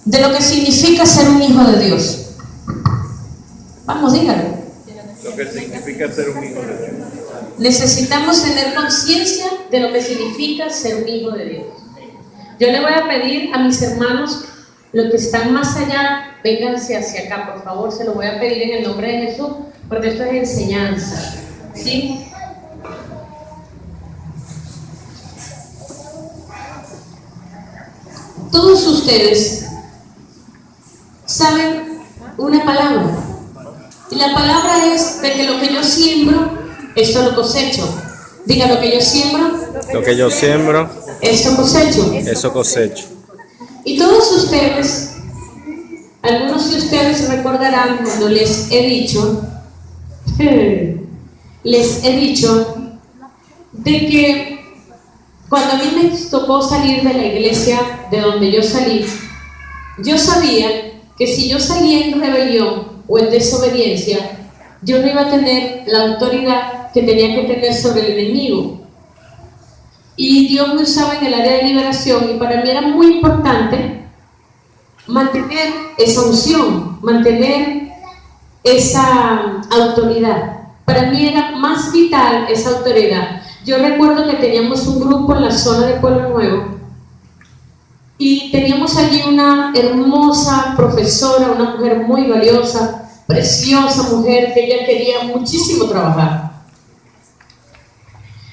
de lo que significa ser un hijo de Dios. Vamos, dígalo. Lo que significa ser un hijo de Dios. Necesitamos tener conciencia de lo que significa ser un hijo de Dios. Yo le voy a pedir a mis hermanos, los que están más allá, vénganse hacia acá, por favor, se lo voy a pedir en el nombre de Jesús, porque esto es enseñanza, ¿sí? Todos ustedes saben una palabra, y la palabra es de que lo que yo siembro, esto lo cosecho. Diga, lo que yo siembro, Lo que yo siembro, esto cosecho. eso cosecho. Y todos ustedes, algunos de ustedes recordarán cuando les he dicho de que cuando a mí me tocó salir de la iglesia de donde yo salí, yo sabía que si yo salía en rebelión o en desobediencia, yo no iba a tener la autoridad que tenía que tener sobre el enemigo. Y Dios me usaba en el área de liberación, y para mí era muy importante mantener esa unción, mantener esa autoridad. Para mí era más vital esa autoridad. Yo recuerdo que teníamos un grupo en la zona de Pueblo Nuevo y teníamos allí una hermosa profesora, una mujer muy valiosa, preciosa mujer, que ella quería muchísimo trabajar.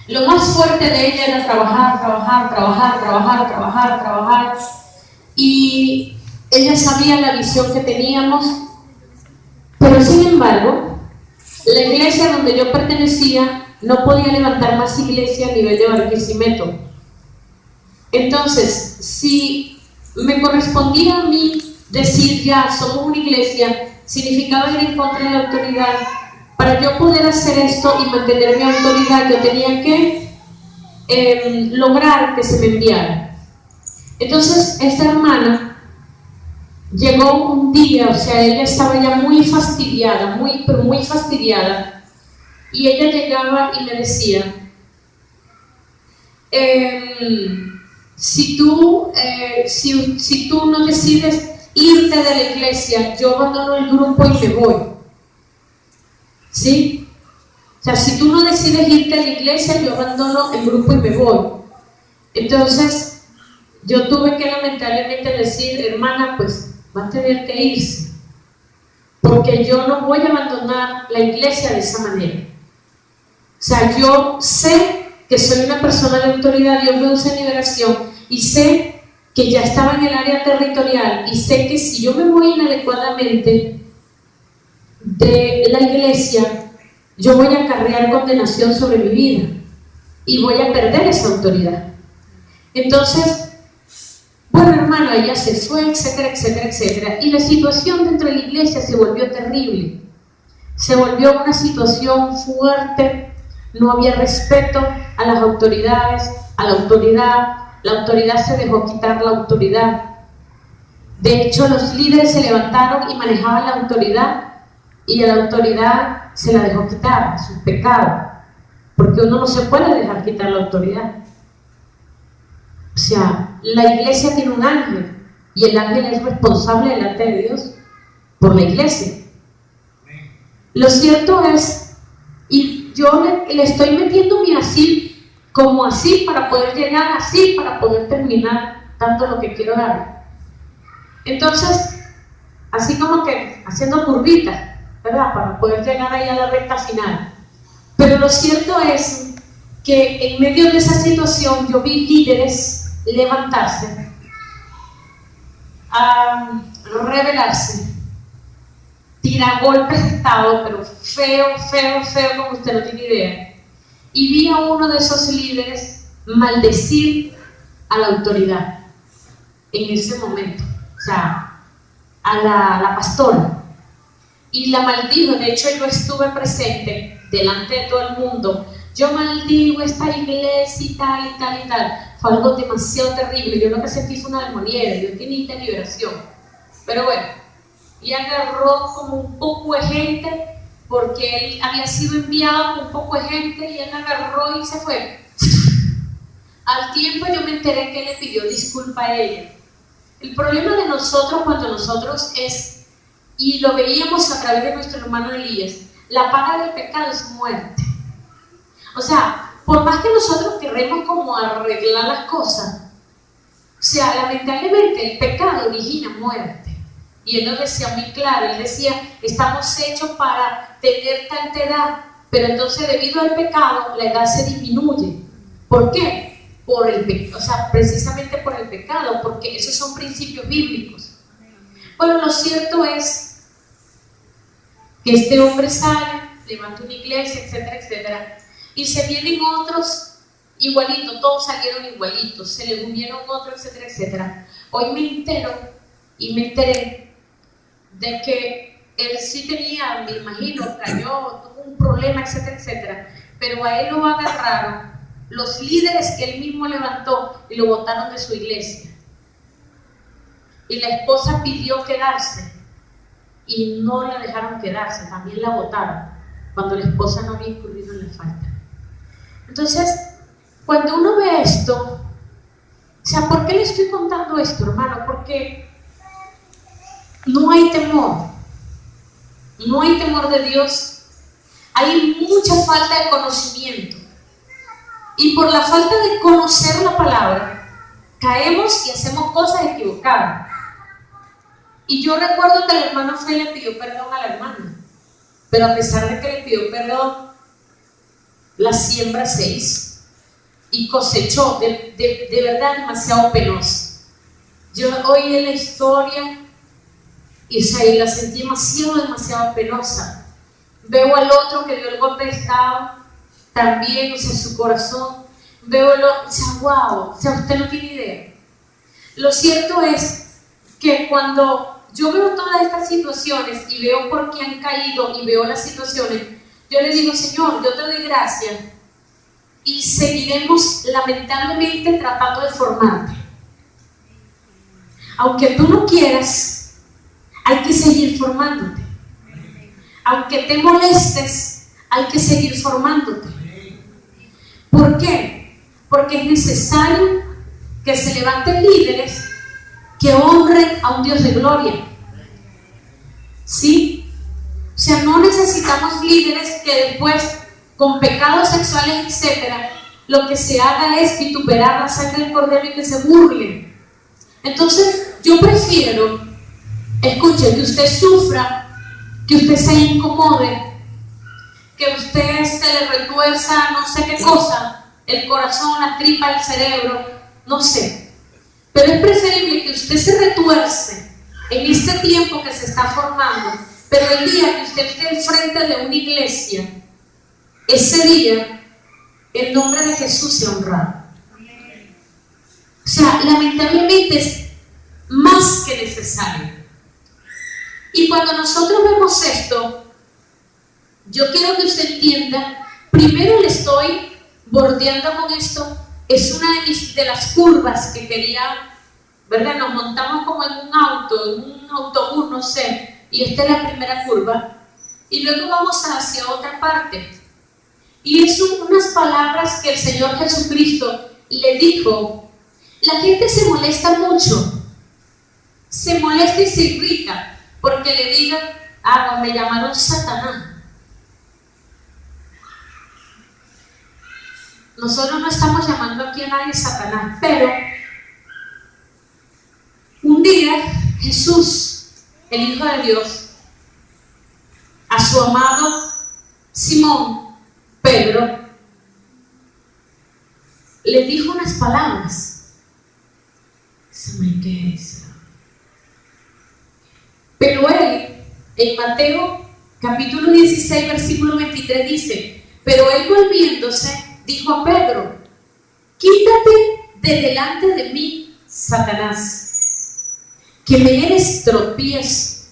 Lo más fuerte de ella era trabajar, y ella sabía la visión que teníamos, pero sin embargo, la iglesia donde yo pertenecía no podía levantar más iglesia a nivel de Barquisimeto. Entonces, si me correspondía a mí decir ya somos una iglesia, significaba ir en contra de la autoridad. Para yo poder hacer esto y mantener mi autoridad, yo tenía que lograr que se me enviara. Entonces, esta hermana llegó un día, o sea, ella estaba ya muy fastidiada, muy fastidiada, y ella llegaba y me decía, si tú no decides irte de la iglesia, yo abandono el grupo y me voy. ¿Sí? O sea, si tú no decides irte a la iglesia, yo abandono el grupo y me voy. Entonces, yo tuve que lamentablemente decir, hermana, pues va a tener que irse, porque yo no voy a abandonar la iglesia de esa manera. O sea, yo sé que soy una persona de autoridad, Dios me usa en liberación, y sé que ya estaba en el área territorial, y sé que si yo me voy inadecuadamente de la iglesia, yo voy a acarrear condenación sobre mi vida y voy a perder esa autoridad. Entonces, bueno, hermano, ella se fue, etcétera, y la situación dentro de la iglesia se volvió terrible, se volvió una situación fuerte, no había respeto a las autoridades, a la autoridad se dejó quitar la autoridad. De hecho, los líderes se levantaron y manejaban la autoridad, y a la autoridad se la dejó quitar, es un pecado, porque uno no se puede dejar quitar la autoridad. O sea, la iglesia tiene un ángel, y el ángel es responsable delante de Dios por la iglesia. Lo cierto es, y yo le estoy metiendo mi así, como así, para poder llegar así, para poder terminar dando lo que quiero dar. Entonces, así como que haciendo curvitas, ¿verdad? Para poder llegar ahí a la recta final. Pero lo cierto es que en medio de esa situación yo vi líderes levantarse, a rebelarse, tirar golpes de estado, pero feo, como usted no tiene idea. Y vi a uno de esos líderes maldecir a la autoridad en ese momento, o sea, a la pastora. Y la maldijo. De hecho, yo estuve presente delante de todo el mundo. Yo maldigo esta iglesia y tal. Fue algo demasiado terrible. Yo lo que sentí fue una demoniera. Yo tenía liberación. Pero bueno, y agarró como un poco de gente, porque él había sido enviado con un poco de gente, y él agarró y se fue. Al tiempo yo me enteré que le pidió disculpa a ella. El problema de nosotros cuando nosotros es, y lo veíamos a través de nuestro hermano Elías, la paga del pecado es muerte. O sea, por más que nosotros queremos como arreglar las cosas, o sea, lamentablemente el pecado origina muerte. Y él lo decía muy claro, él decía, estamos hechos para tener tanta edad, pero entonces debido al pecado la edad se disminuye. ¿Por qué? O sea, precisamente por el pecado, porque esos son principios bíblicos. Bueno, lo cierto es que este hombre sale, levanta una iglesia, etcétera, etcétera, y se vienen otros igualitos, todos salieron igualitos, se le unieron otros, etcétera, etcétera. Hoy me enteré de que él sí tenía, me imagino, tuvo un problema, etcétera, etcétera, pero a él lo agarraron los líderes que él mismo levantó y lo botaron de su iglesia. Y la esposa pidió quedarse y no la dejaron quedarse, también la botaron cuando la esposa no había incurrido en la falta. Entonces, cuando uno ve esto, o sea, ¿por qué le estoy contando esto, hermano? Porque no hay temor de Dios, hay mucha falta de conocimiento. Y por la falta de conocer la palabra, caemos y hacemos cosas equivocadas. Y yo recuerdo que el hermano Fe le pidió perdón a la hermana, pero a pesar de que le pidió perdón, la siembra se hizo y cosechó de verdad demasiado penoso. Yo oí la historia y la sentí demasiado penosa. Veo al otro que dio el golpe de estado, también, o sea, su corazón, o sea, wow, o sea, usted no tiene idea. Lo cierto es que cuando yo veo todas estas situaciones y veo por qué han caído y veo las situaciones, yo le digo, Señor, yo te doy gracias y seguiremos lamentablemente tratando de formarte. Aunque tú no quieras, hay que seguir formándote. Aunque te molestes, hay que seguir formándote. ¿Por qué? Porque es necesario que se levanten líderes que honren a un Dios de gloria. ¿Sí? O sea, no necesitamos líderes que después, con pecados sexuales, etc., lo que se haga es vituperar la sangre del cordero y que se burlen. Entonces, yo prefiero, escuche, que usted sufra, que usted se incomode, que usted se le retuerza no sé qué cosa, el corazón, la tripa, el cerebro, no sé. Pero es preferible que usted se retuerce en este tiempo que se está formando, pero el día que usted esté enfrente de una iglesia, ese día, el nombre de Jesús sea honrado. O sea, lamentablemente es más que necesario. Y cuando nosotros vemos esto, yo quiero que usted entienda, primero le estoy bordeando con esto, es una de las curvas que quería, ¿verdad? Nos montamos como en un auto, en un autobús, no sé, y esta es la primera curva, y luego vamos hacia otra parte. Y es unas palabras que el Señor Jesucristo le dijo. La gente se molesta mucho, se molesta y se irrita, porque le digan, me llamaron Satanás. Nosotros no estamos llamando aquí a nadie Satanás, pero un día Jesús, el Hijo de Dios, a su amado Simón Pedro, le dijo unas palabras. Pero él, en Mateo capítulo 16, versículo 23 dice, pero él volviéndose, dijo a Pedro, quítate de delante de mí, Satanás, que me eres tropiezo,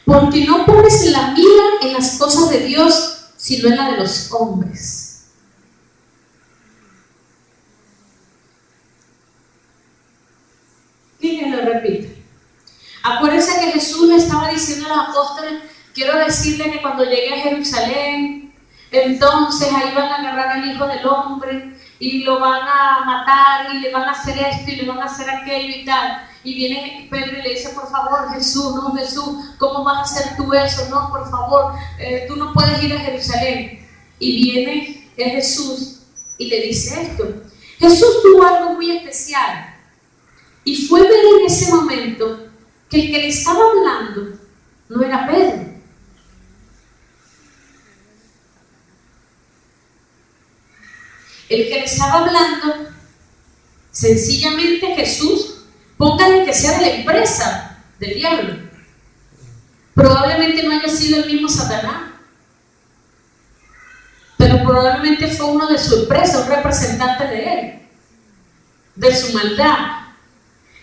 porque no pones la mira en las cosas de Dios, sino en la de los hombres. ¿Quién lo repite? Acuérdense que Jesús le estaba diciendo a los apóstoles, quiero decirle que cuando llegue a Jerusalén, entonces ahí van a agarrar al Hijo del Hombre y lo van a matar y le van a hacer esto y le van a hacer aquello y tal. Y viene Pedro y le dice, por favor, Jesús, no, Jesús, ¿cómo vas a hacer tú eso? No, por favor, tú no puedes ir a Jerusalén. Y viene Jesús y le dice esto. Jesús tuvo algo muy especial y fue ver en ese momento que el que le estaba hablando no era Pedro. El que le estaba hablando, sencillamente Jesús, póngale que sea de la empresa del diablo. Probablemente no haya sido el mismo Satanás, pero probablemente fue uno de su empresa, un representante de él, de su maldad.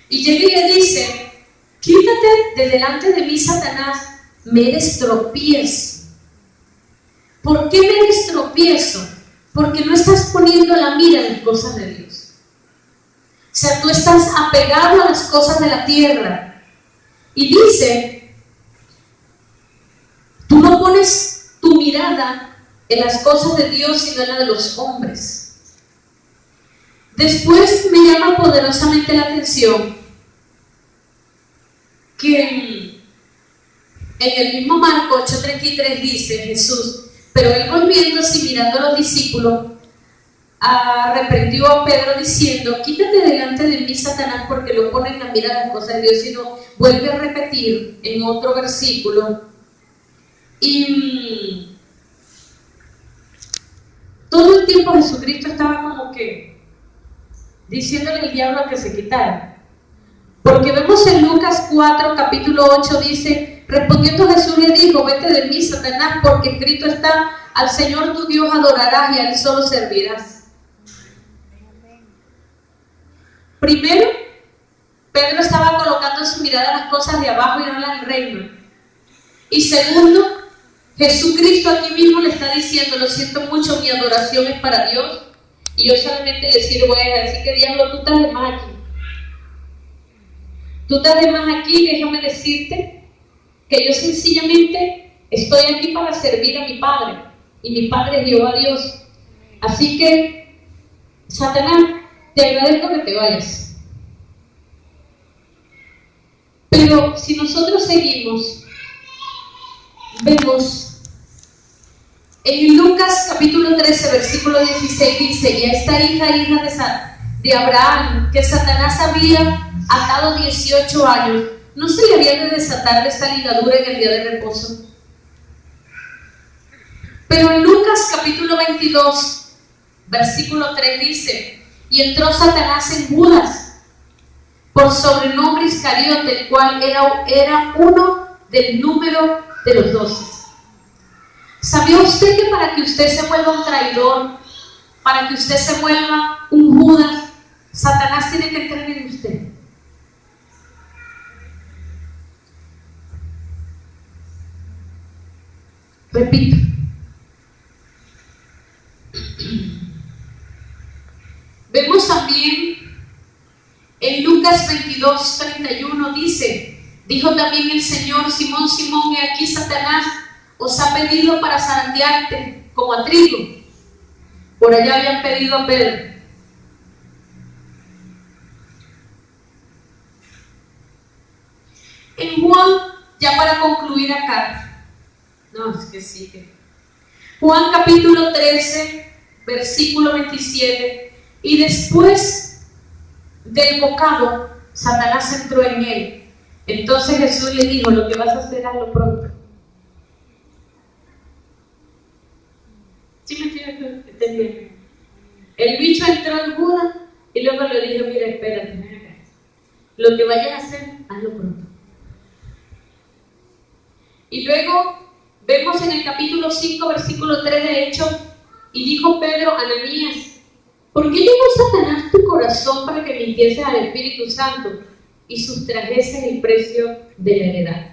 Y llega y le dice, quítate de delante de mí, Satanás, me eres tropiezo. ¿Por qué me eres tropiezo? Porque no estás poniendo la mira en las cosas de Dios. O sea, tú estás apegado a las cosas de la tierra. Y dice, tú no pones tu mirada en las cosas de Dios, sino en la de los hombres. Después me llama poderosamente la atención que en el mismo Marco 8:33 dice Jesús, pero él volviéndose y mirando a los discípulos, reprendió a Pedro diciendo, quítate delante de mí, Satanás, porque no pones la mira en las cosas de Dios, sino vuelve a repetir en otro versículo. Y todo el tiempo Jesucristo estaba como que diciéndole al diablo a que se quitara. Porque vemos en Lucas 4, capítulo 8, dice, respondiendo Jesús le dijo, vete de mí, Satanás, porque escrito está, al Señor tu Dios adorarás y a Él solo servirás. Primero, Pedro estaba colocando su mirada en las cosas de abajo y no en las del reino. Y segundo, Jesucristo aquí mismo le está diciendo, lo siento mucho, mi adoración es para Dios y yo solamente le sirvo a Él. Así que diablo, tú estás de más aquí. Tú estás de más aquí, déjame decirte que yo sencillamente estoy aquí para servir a mi Padre y mi Padre es Jehová Dios. Así que, Satanás, te agradezco que te vayas. Pero si nosotros seguimos, vemos en Lucas capítulo 13, versículo 16 dice, y a esta hija de Abraham, que Satanás había atado 18 años, ¿no se le había de desatar de esta ligadura en el día de reposo? Pero en Lucas capítulo 22, versículo 3 dice, y entró Satanás en Judas, por sobrenombre Iscariote, el cual era uno del número de los 12. ¿Sabía usted que para que usted se vuelva un traidor, para que usted se vuelva un Judas, Satanás tiene que entrar en usted? Repito. Vemos también en Lucas 22:31 dice, dijo también el Señor, Simón, Simón, he aquí Satanás os ha pedido para zarandearte como a trigo. Por allá habían pedido a Pedro. En Juan, ya para concluir acá, no, es que sigue. Juan capítulo 13, versículo 27, y después del bocado, Satanás entró en él. Entonces Jesús le dijo, lo que vas a hacer, hazlo pronto. ¿Sí me estoy entendiendo? El bicho entró en Judas y luego le dijo, mira, espérate, ven acá. Lo que vayas a hacer, hazlo pronto. Y luego vemos en el capítulo 5, versículo 3 de Hechos, y dijo Pedro a Ananías, ¿por qué llenó Satanás tu corazón para que mintieses al Espíritu Santo y sustrajeses el precio de la heredad?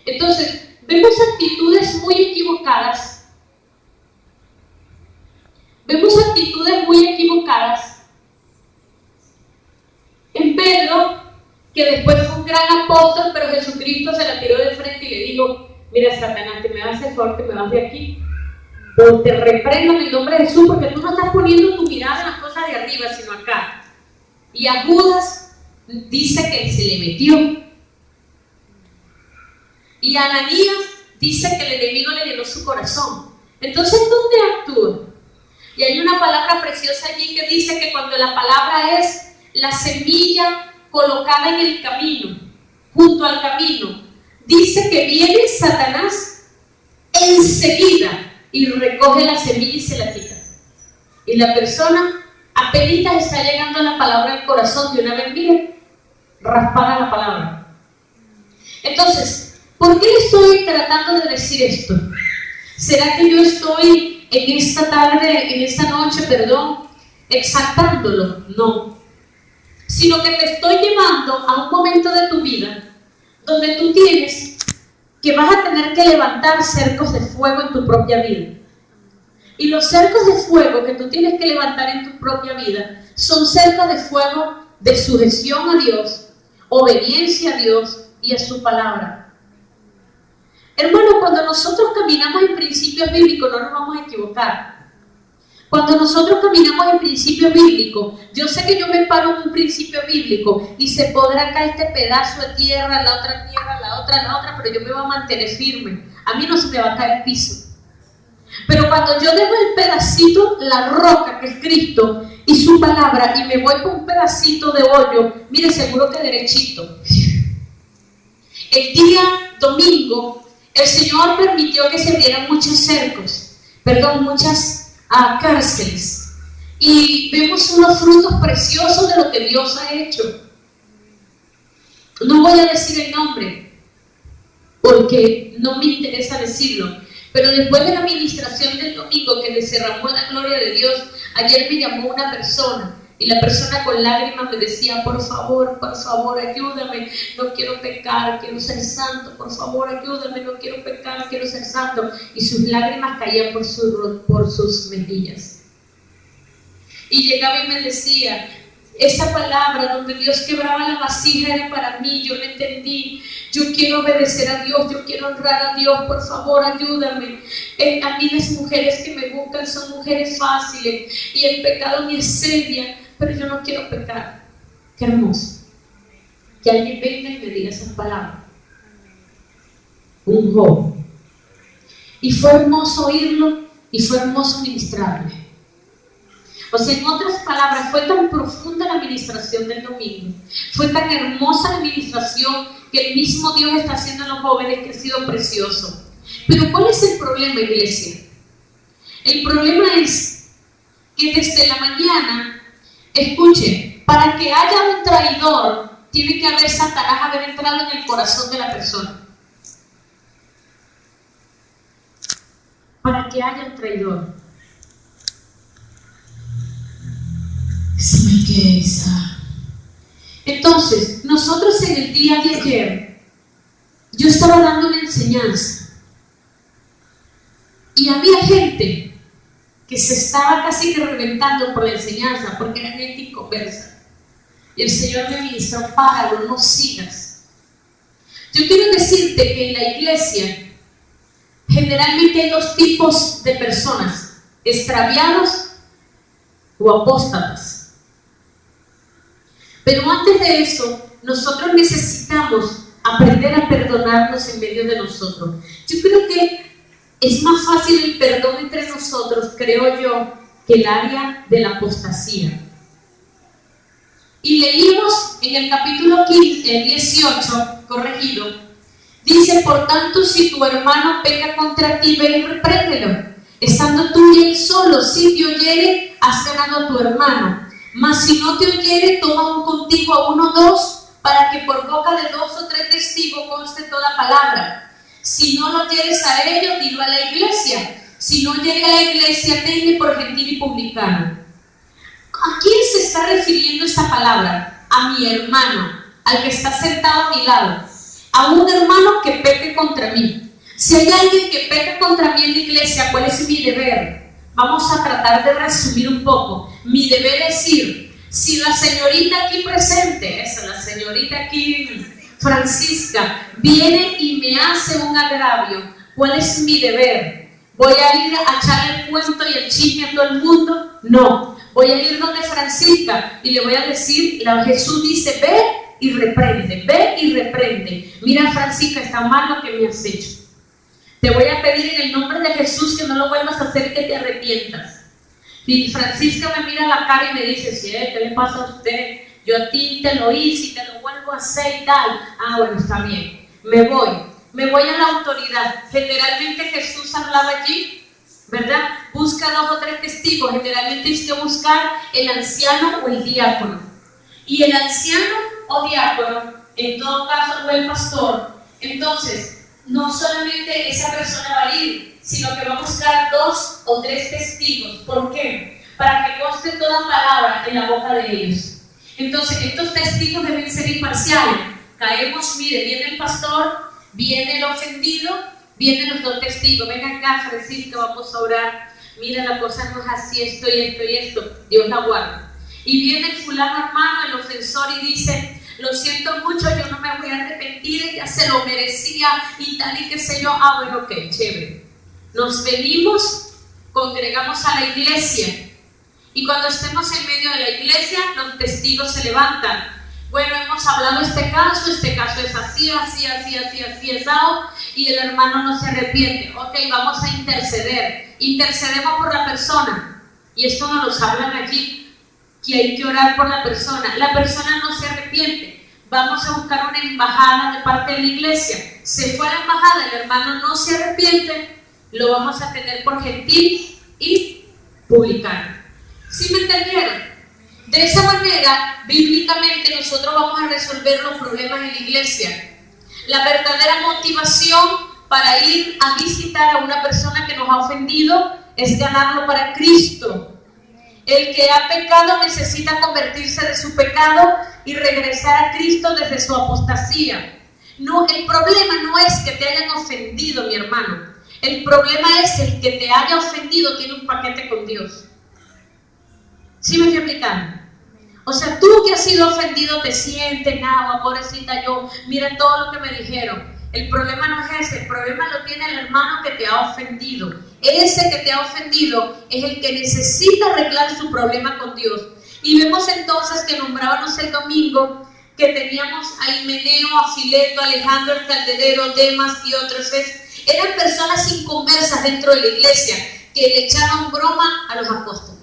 Entonces, vemos actitudes muy equivocadas. Vemos actitudes muy equivocadas en Pedro, que después fue un gran apóstol, pero Jesucristo se la tiró de frente y le dijo, mira, Satanás, te me vas a hacer favor, te me vas de aquí, o te reprendo en el nombre de Jesús, porque tú no estás poniendo tu mirada en las cosas de arriba, sino acá. Y a Judas dice que se le metió. Y a Ananías dice que el enemigo le llenó su corazón. Entonces, ¿dónde actúa? Y hay una palabra preciosa allí que dice que cuando la palabra es la semilla colocada en el camino, junto al camino, dice que viene Satanás enseguida y recoge la semilla y se la quita. Y la persona apenas está llegando la palabra al corazón, de una vez, mire, raspada la palabra. Entonces, ¿por qué estoy tratando de decir esto? ¿Será que yo estoy en esta tarde, en esta noche, exaltándolo? No. Sino que te estoy llevando a un momento de tu vida donde tú tienes que vas a tener que levantar cercos de fuego en tu propia vida. Y los cercos de fuego que tú tienes que levantar en tu propia vida son cercos de fuego de sujeción a Dios, obediencia a Dios y a su palabra. Hermano, cuando nosotros caminamos en principios bíblicos no nos vamos a equivocar. Cuando nosotros caminamos en principios bíblicos, yo sé que yo me paro en un principio bíblico y se podrá caer este pedazo de tierra, la otra, pero yo me voy a mantener firme. A mí no se me va a caer el piso. Pero cuando yo dejo el pedacito, la roca que es Cristo y su palabra, y me voy con un pedacito de hoyo, mire, seguro que derechito. El día domingo, el Señor permitió que se abrieran muchas cárceles, y vemos unos frutos preciosos de lo que Dios ha hecho. No voy a decir el nombre porque no me interesa decirlo, pero después de la administración del domingo que derramó la gloria de Dios, ayer me llamó una persona y la persona con lágrimas me decía: por favor, ayúdame, no quiero pecar, quiero ser santo, por favor, ayúdame, no quiero pecar, quiero ser santo. Y sus lágrimas caían por sus mejillas. Y llegaba y me decía: esa palabra donde Dios quebraba la vasija era para mí, yo lo entendí, yo quiero obedecer a Dios, yo quiero honrar a Dios, por favor, ayúdame. A mí las mujeres que me buscan son mujeres fáciles y el pecado me asedia, pero yo no quiero pecar. Qué hermoso que alguien venga y me diga esas palabras. Un joven. Y fue hermoso oírlo y fue hermoso ministrarle. O sea, en otras palabras, fue tan profunda la administración del domingo, fue tan hermosa la administración que el mismo Dios está haciendo en los jóvenes, que ha sido precioso. Pero ¿cuál es el problema, iglesia? El problema es que desde la mañana, escuche, para que haya un traidor, tiene que haber Satanás haber entrado en el corazón de la persona. Para que haya un traidor. Entonces, nosotros en el día de ayer, yo estaba dando una enseñanza y había gente que se estaba casi que reventando por la enseñanza porque era gente inconversa. Y el Señor me ministró: páralo, no sigas. Yo quiero decirte que en la iglesia generalmente hay dos tipos de personas: extraviados o apóstatas. Pero antes de eso, nosotros necesitamos aprender a perdonarnos en medio de nosotros. Yo creo que es más fácil el perdón entre nosotros, creo yo, que el área de la apostasía. Y leímos en el capítulo 18, corregido, dice: por tanto, si tu hermano peca contra ti, ve y repréndelo. Estando tú y él solo, si te oyere, has ganado a tu hermano. Mas si no te oyere, toma un contigo a 1 o 2, para que por boca de 2 o 3 testigos conste toda palabra. Si no lo oyeres a ellos, dilo a la iglesia. Si no llega a la iglesia, tenle por gentil y publicano. ¿A quién se está refiriendo esta palabra? A mi hermano, al que está sentado a mi lado. A un hermano que peque contra mí. Si hay alguien que peca contra mí en la iglesia, ¿cuál es mi deber? Vamos a tratar de resumir un poco. Mi deber es ir. Si la señorita aquí presente, la señorita aquí, Francisca, viene y me hace un agravio, ¿cuál es mi deber? ¿Voy a ir a echarle el cuento y el chisme a todo el mundo? No. Voy a ir donde Francisca y le voy a decir, Jesús dice, ve y reprende, ve y reprende. Mira, Francisca, está mal lo que me has hecho. Te voy a pedir en el nombre de Jesús que no lo vuelvas a hacer y que te arrepientas. Y Francisca me mira a la cara y me dice, sí, ¿qué le pasa a usted? Yo a ti te lo hice y te lo vuelvo a hacer y tal. Ah, bueno, está bien. Me voy a la autoridad. Generalmente Jesús hablaba allí, ¿verdad? Busca 2 o 3 testigos. Generalmente hay que buscar el anciano o el diácono. Y el anciano o diácono, en todo caso, o el pastor, entonces, no solamente esa persona va a ir, sino que va a buscar 2 o 3 testigos. ¿Por qué? Para que conste toda palabra en la boca de ellos. Entonces, estos testigos deben ser imparciales. Caemos, mire, viene el pastor, viene el ofendido, vienen los 2 testigos. Ven acá, Francisca, vamos a orar. Mira, la cosa no es así, esto y esto y esto. Dios la guarda. Y viene el fulano hermano, el ofensor, y dice, lo siento mucho, yo no me voy a arrepentir, ya se lo merecía y tal y qué sé yo. Ah, bueno, ok, chévere. Nos venimos, congregamos a la iglesia. Y cuando estemos en medio de la iglesia, los testigos se levantan. Bueno, hemos hablado de este caso es así, asado, y el hermano no se arrepiente. Ok, vamos a interceder. Intercedemos por la persona. Y esto nos lo hablan allí, que hay que orar por la persona. La persona no se arrepiente. Vamos a buscar una embajada de parte de la iglesia. Se fue a la embajada, el hermano no se arrepiente, lo vamos a tener por gentil y publicano. ¿Sí me entendieron? De esa manera, bíblicamente, nosotros vamos a resolver los problemas en la iglesia. La verdadera motivación para ir a visitar a una persona que nos ha ofendido es ganarlo para Cristo. El que ha pecado necesita convertirse de su pecado y regresar a Cristo desde su apostasía. No, el problema no es que te hayan ofendido, mi hermano. El problema es el que te haya ofendido tiene un paquete con Dios. ¿Sí me estoy explicando? O sea, tú que has sido ofendido te sientes, nada, pobrecita yo, mira todo lo que me dijeron. El problema no es ese, el problema lo tiene el hermano que te ha ofendido. Ese que te ha ofendido es el que necesita arreglar su problema con Dios. Y vemos entonces que nombrábamos el domingo que teníamos a Himeneo, a Fileto, a Alejandro el Calderero, Demas y otros. Eran personas inconversas dentro de la iglesia que le echaban broma a los apóstoles.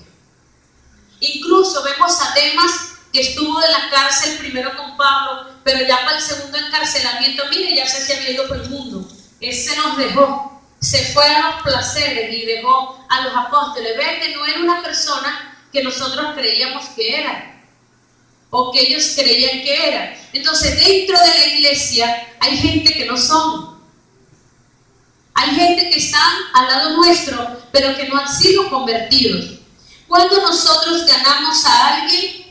Incluso vemos a Demas que estuvo en la cárcel primero con Pablo, pero ya para el segundo encarcelamiento, mire, ya se había ido por el mundo. Él se nos dejó, se fue a los placeres y dejó a los apóstoles. Ven que no era una persona que nosotros creíamos que era, o que ellos creían que era. Entonces, dentro de la iglesia hay gente que no son. Hay gente que están al lado nuestro, pero que no han sido convertidos. Cuando nosotros ganamos a alguien,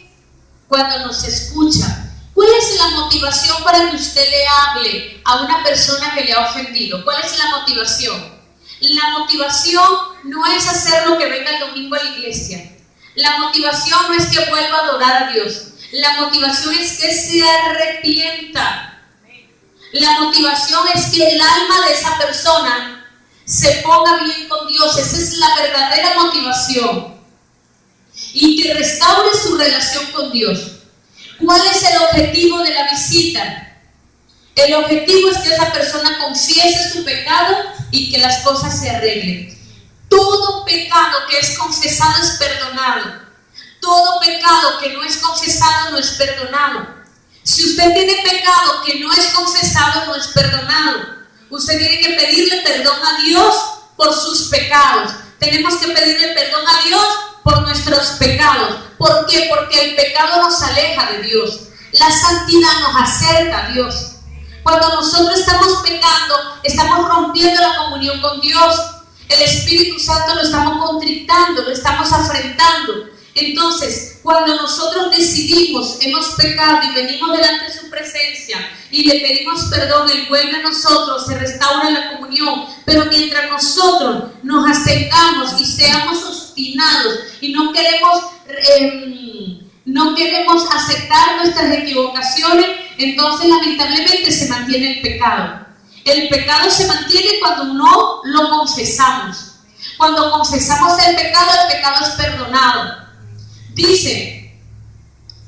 cuando nos escucha. ¿Cuál es la motivación para que usted le hable a una persona que le ha ofendido? ¿Cuál es la motivación? La motivación no es hacer lo que venga el domingo a la iglesia. La motivación no es que vuelva a adorar a Dios. La motivación es que se arrepienta. La motivación es que el alma de esa persona se ponga bien con Dios. Esa es la verdadera motivación. Y que restaure su relación con Dios. ¿Cuál es el objetivo de la visita? El objetivo es que esa persona confiese su pecado y que las cosas se arreglen. Todo pecado que es confesado es perdonado. Todo pecado que no es confesado no es perdonado. Si usted tiene pecado que no es confesado, no es perdonado. Usted tiene que pedirle perdón a Dios por sus pecados. Tenemos que pedirle perdón a Dios por nuestros pecados. ¿Por qué? Porque el pecado nos aleja de Dios. La santidad nos acerca a Dios. Cuando nosotros estamos pecando, estamos rompiendo la comunión con Dios. El Espíritu Santo lo estamos contrictando, lo estamos afrentando. Entonces, cuando nosotros decidimos, hemos pecado y venimos delante de su presencia y le pedimos perdón, Él vuelve a nosotros, se restaura la comunión. Pero mientras nosotros nos abstengamos y seamos obstinados y no queremos aceptar nuestras equivocaciones, entonces lamentablemente se mantiene el pecado. El pecado se mantiene cuando no lo confesamos. Cuando confesamos el pecado es perdonado. Dice,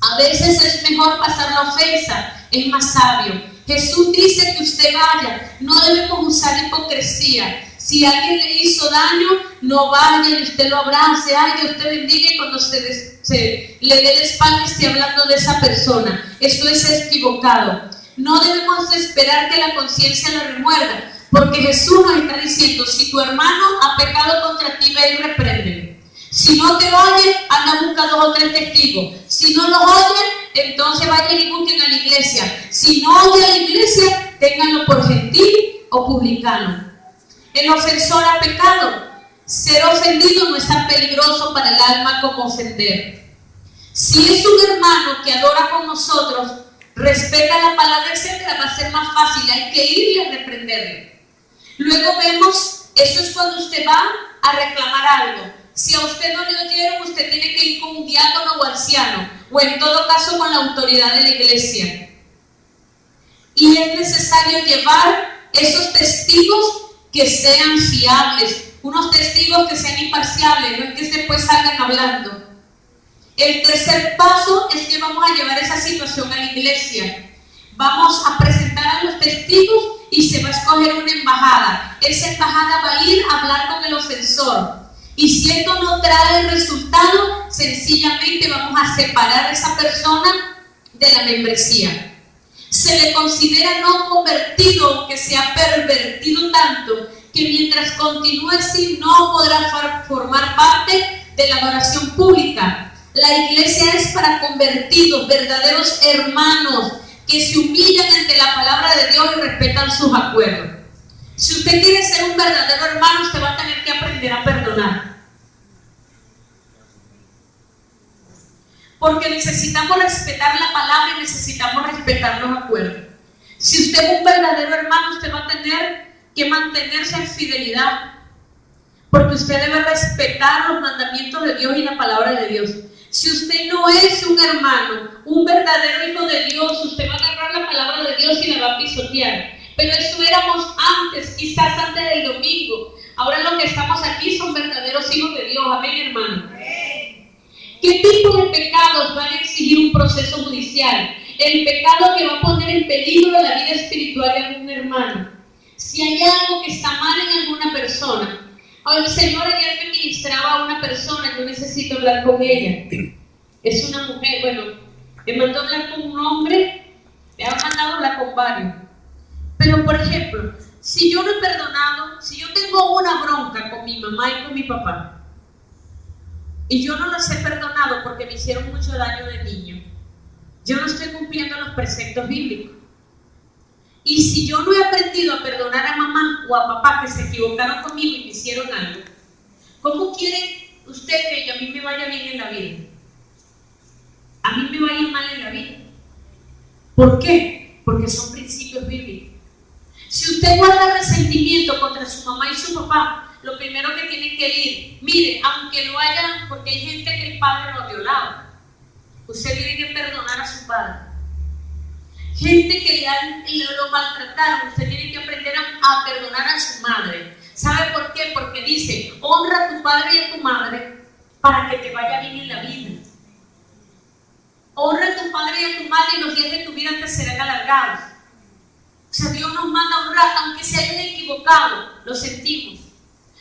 a veces es mejor pasar la ofensa, es más sabio. Jesús dice que usted vaya, no debemos usar hipocresía. Si alguien le hizo daño, no vaya y usted lo abrace, ay, Dios te bendiga, y cuando se le dé la espalda esté hablando de esa persona. Esto es equivocado. No debemos esperar que la conciencia lo remuerda, porque Jesús nos está diciendo, si tu hermano ha pecado contra ti, ve y repréndelo. Si no te oye, anda a buscar 2 o 3 testigos. Si no los oyen, entonces vayan y busquen a la iglesia. Si no oye a la iglesia, ténganlo por gentil o publicano. El ofensor ha pecado. Ser ofendido no es tan peligroso para el alma como ofender. Si es un hermano que adora con nosotros, respeta la palabra, etcétera, va a ser más fácil. Hay que irle a reprenderle. Luego vemos, eso es cuando usted va a reclamar algo. Si a usted no le oyeron, usted tiene que ir con un diácono o anciano, o en todo caso con la autoridad de la iglesia. Y es necesario llevar esos testigos que sean fiables, unos testigos que sean imparciales, no es que después salgan hablando. El tercer paso es que vamos a llevar esa situación a la iglesia. Vamos a presentar a los testigos y se va a escoger una embajada. Esa embajada va a ir a hablar con el ofensor. Y si esto no trae el resultado, sencillamente vamos a separar a esa persona de la membresía. Se le considera no convertido, que se ha pervertido tanto, que mientras continúe así no podrá formar parte de la adoración pública. La iglesia es para convertidos, verdaderos hermanos, que se humillan ante la palabra de Dios y respetan sus acuerdos. Si usted quiere ser un verdadero hermano, usted va a tener que aprender a perdonar. Porque necesitamos respetar la palabra y necesitamos respetar los acuerdos. Si usted es un verdadero hermano, usted va a tener que mantenerse en fidelidad. Porque usted debe respetar los mandamientos de Dios y la palabra de Dios. Si usted no es un hermano, un verdadero hijo de Dios, usted va a agarrar la palabra de Dios y la va a pisotear. Pero eso éramos antes, quizás antes del domingo. Ahora los que estamos aquí son verdaderos hijos de Dios. Amén, hermano. ¿Qué tipo de pecados van a exigir un proceso judicial? El pecado que va a poner en peligro la vida espiritual de algún hermano. Si hay algo que está mal en alguna persona. El Señor ayer me ministraba a una persona, yo necesito hablar con ella. Es una mujer, bueno, me mandó a hablar con un hombre, me ha mandado a hablar con varios. Pero, por ejemplo, si yo no he perdonado, si yo tengo una bronca con mi mamá y con mi papá, y yo no los he perdonado porque me hicieron mucho daño de niño, yo no estoy cumpliendo los preceptos bíblicos. Y si yo no he aprendido a perdonar a mamá o a papá que se equivocaron conmigo y me hicieron algo, ¿cómo quiere usted que a mí me vaya bien en la vida? A mí me va a ir mal en la vida. ¿Por qué? Porque son principios bíblicos. Si usted guarda resentimiento contra su mamá y su papá, lo primero que tiene que ir, mire, aunque lo haya, porque hay gente que el padre lo ha violado, usted tiene que perdonar a su padre. Gente que lo maltrataron, usted tiene que aprender a perdonar a su madre. ¿Sabe por qué? Porque dice, honra a tu padre y a tu madre para que te vaya bien en la vida. Honra a tu padre y a tu madre y los días de tu vida te serán alargados. O sea, Dios nos manda a honrar, aunque se hayan equivocado, lo sentimos.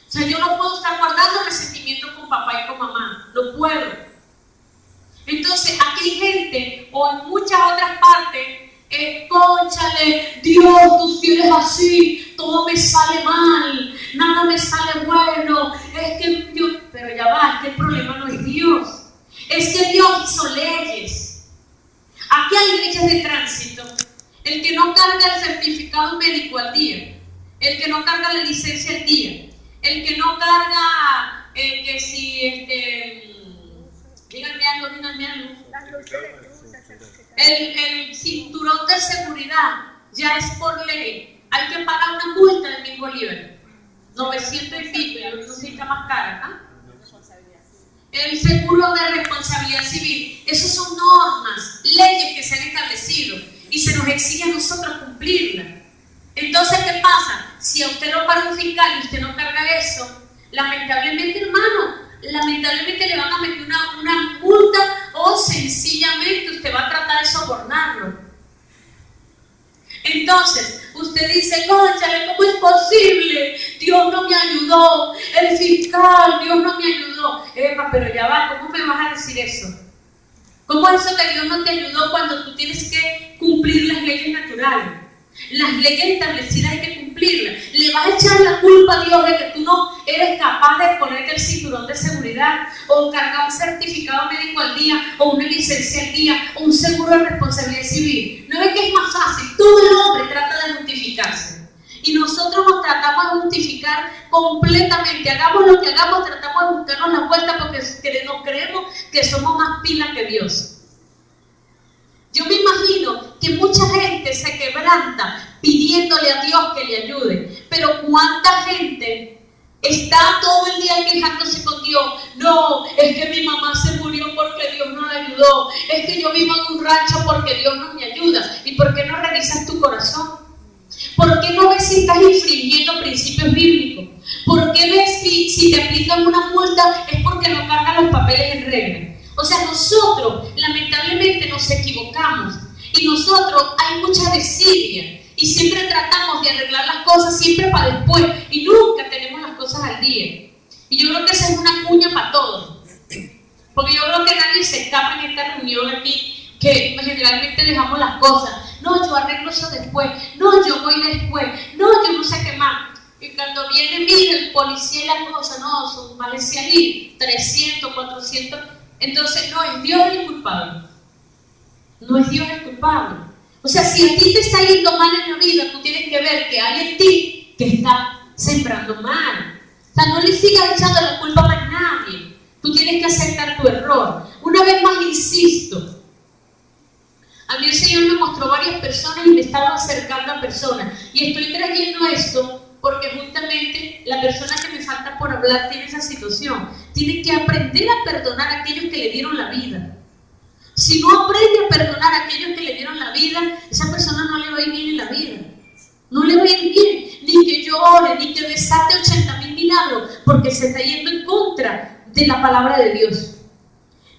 O sea, yo no puedo estar guardando resentimiento con papá y con mamá, no puedo. Entonces, aquí hay gente, o en muchas otras partes, cónchale, Dios, tú si eres así, todo me sale mal, nada me sale bueno, es que Dios, pero ya va, es que el problema no es Dios, es que Dios hizo leyes. Aquí hay leyes de tránsito. El que no carga el certificado médico al día, el que no carga la licencia al día, el que no carga, que si, díganme algo. El cinturón de seguridad ya es por ley. Hay que pagar una multa de 1.000 bolívares, 900 y pico, y no se está más cara, ¿no? El seguro de responsabilidad civil, esas son normas, leyes que se han establecido y se nos exige a nosotros cumplirlas. Entonces, ¿qué pasa? Si a usted lo para un fiscal y usted no carga eso, Lamentablemente, hermano, le van a meter una multa o sencillamente usted va a tratar de sobornarlo. Entonces, usted dice, cónchale, ¿cómo es posible? Dios no me ayudó, el fiscal, Dios no me ayudó. Pero ya va, ¿cómo me vas a decir eso? ¿Cómo es eso que Dios no te ayudó cuando tú tienes que cumplir las leyes naturales? Las leyes establecidas hay que cumplirlas. ¿Le vas a echar la culpa a Dios de que tú no eres capaz de ponerte el cinturón de seguridad o cargar un certificado médico al día o una licencia al día o un seguro de responsabilidad civil? ¿No es que es más fácil? Todo el hombre trata de justificarse y nosotros nos tratamos de justificar completamente. Hagamos lo que hagamos, tratamos de buscarnos la vuelta porque nos creemos que somos más pilas que Dios. Yo me imagino que mucha gente se quebranta pidiéndole a Dios que le ayude, pero ¿cuánta gente está todo el día quejándose con Dios? No, es que mi mamá se murió porque Dios no la ayudó, es que yo vivo en un rancho porque Dios no me ayuda. ¿Y por qué no revisas tu corazón? ¿Por qué no ves si estás infringiendo principios bíblicos? ¿Por qué ves si te aplican una multa es porque no cargan los papeles en regla? O sea, nosotros lamentablemente nos equivocamos y nosotros hay mucha desidia y siempre tratamos de arreglar las cosas siempre para después y nunca tenemos las cosas al día. Y yo creo que esa es una cuña para todos, porque yo creo que nadie se escapa en esta reunión aquí, que generalmente dejamos las cosas. No, yo arreglo eso después, no, yo voy después, no, yo no sé qué más. Y cuando viene, mira, el policía y la cosa, no, son más de 100.000, 300, 400... Entonces no es Dios el culpable, no es Dios el culpable. O sea, si a ti te está yendo mal en la vida, tú tienes que ver que hay en ti que está sembrando mal. O sea, no le sigas echando la culpa a más nadie, tú tienes que aceptar tu error. Una vez más insisto, a mí el Señor me mostró varias personas y me estaba acercando a personas y estoy trayendo esto porque justamente la persona que me falta por hablar tiene esa situación. Tiene que aprender a perdonar a aquellos que le dieron la vida. Si no aprende a perdonar a aquellos que le dieron la vida, esa persona no le va a ir bien en la vida. No le va a ir bien, ni que llore, ni que desate 80.000 milagros, porque se está yendo en contra de la palabra de Dios.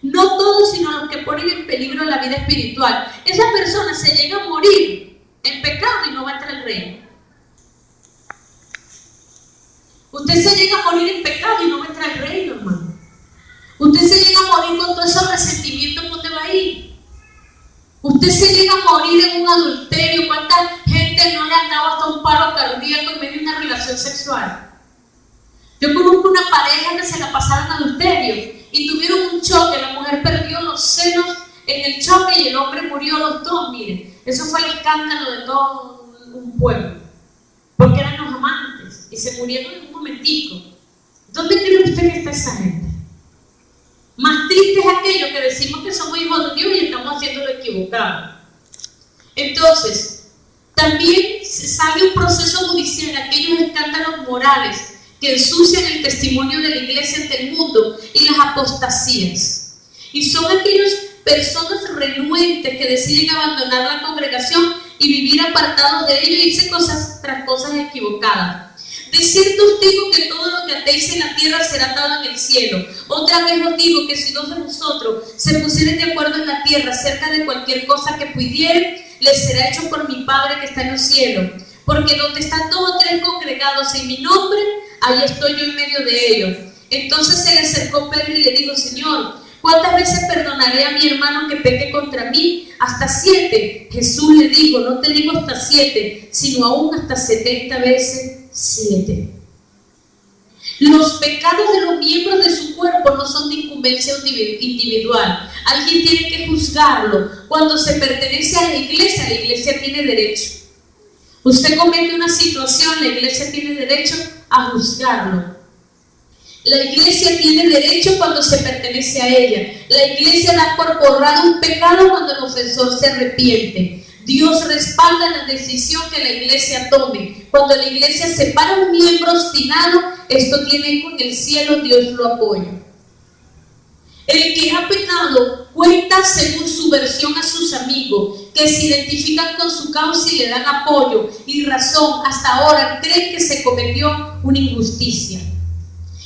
No todos, sino los que ponen en peligro la vida espiritual. Esa persona se llega a morir en pecado y no va a entrar al reino. Usted se llega a morir en pecado y no va a entrar al reino, hermano. Usted se llega a morir con todos esos resentimientos, ¿dónde va a ir? Usted se llega a morir en un adulterio. ¿Cuánta gente no le han dado hasta un paro cardíaco en medio de una relación sexual? Yo conozco una pareja que se la pasaron en adulterio y tuvieron un choque. La mujer perdió los senos en el choque y el hombre murió, los dos. Miren, eso fue el escándalo de todo un pueblo, porque eran los amantes y se murieron en un momentico. ¿Dónde cree usted que está esa gente? Más triste es aquello que decimos que somos hijos de Dios y estamos haciendo lo equivocado. Entonces, también sale un proceso judicial, aquellos escándalos morales que ensucian el testimonio de la iglesia ante el mundo y las apostasías. Y son aquellas personas renuentes que deciden abandonar la congregación y vivir apartados de ello y irse tras cosas equivocadas. De cierto os digo que todo lo que atéis en la tierra será atado en el cielo. Otra vez os digo que si dos de vosotros se pusieren de acuerdo en la tierra acerca de cualquier cosa que pudieren, les será hecho por mi Padre que está en los cielos. Porque donde están todos tres congregados en mi nombre, ahí estoy yo en medio de ellos. Entonces se le acercó Pedro y le dijo: Señor, ¿cuántas veces perdonaré a mi hermano que peque contra mí? ¿Hasta 7? Jesús le dijo: no te digo hasta 7, sino aún hasta 70 veces 7. Los pecados de los miembros de su cuerpo no son de incumbencia individual. Alguien tiene que juzgarlo. Cuando se pertenece a la iglesia tiene derecho. Usted comete una situación, la iglesia tiene derecho a juzgarlo. La iglesia tiene derecho cuando se pertenece a ella. La iglesia da por borrado un pecado cuando el ofensor se arrepiente. Dios respalda la decisión que la iglesia tome. Cuando la iglesia separa un miembro obstinado, esto tiene con el cielo, Dios lo apoya. El que ha pecado cuenta según su versión a sus amigos, que se identifican con su causa y le dan apoyo y razón. Hasta ahora creen que se cometió una injusticia.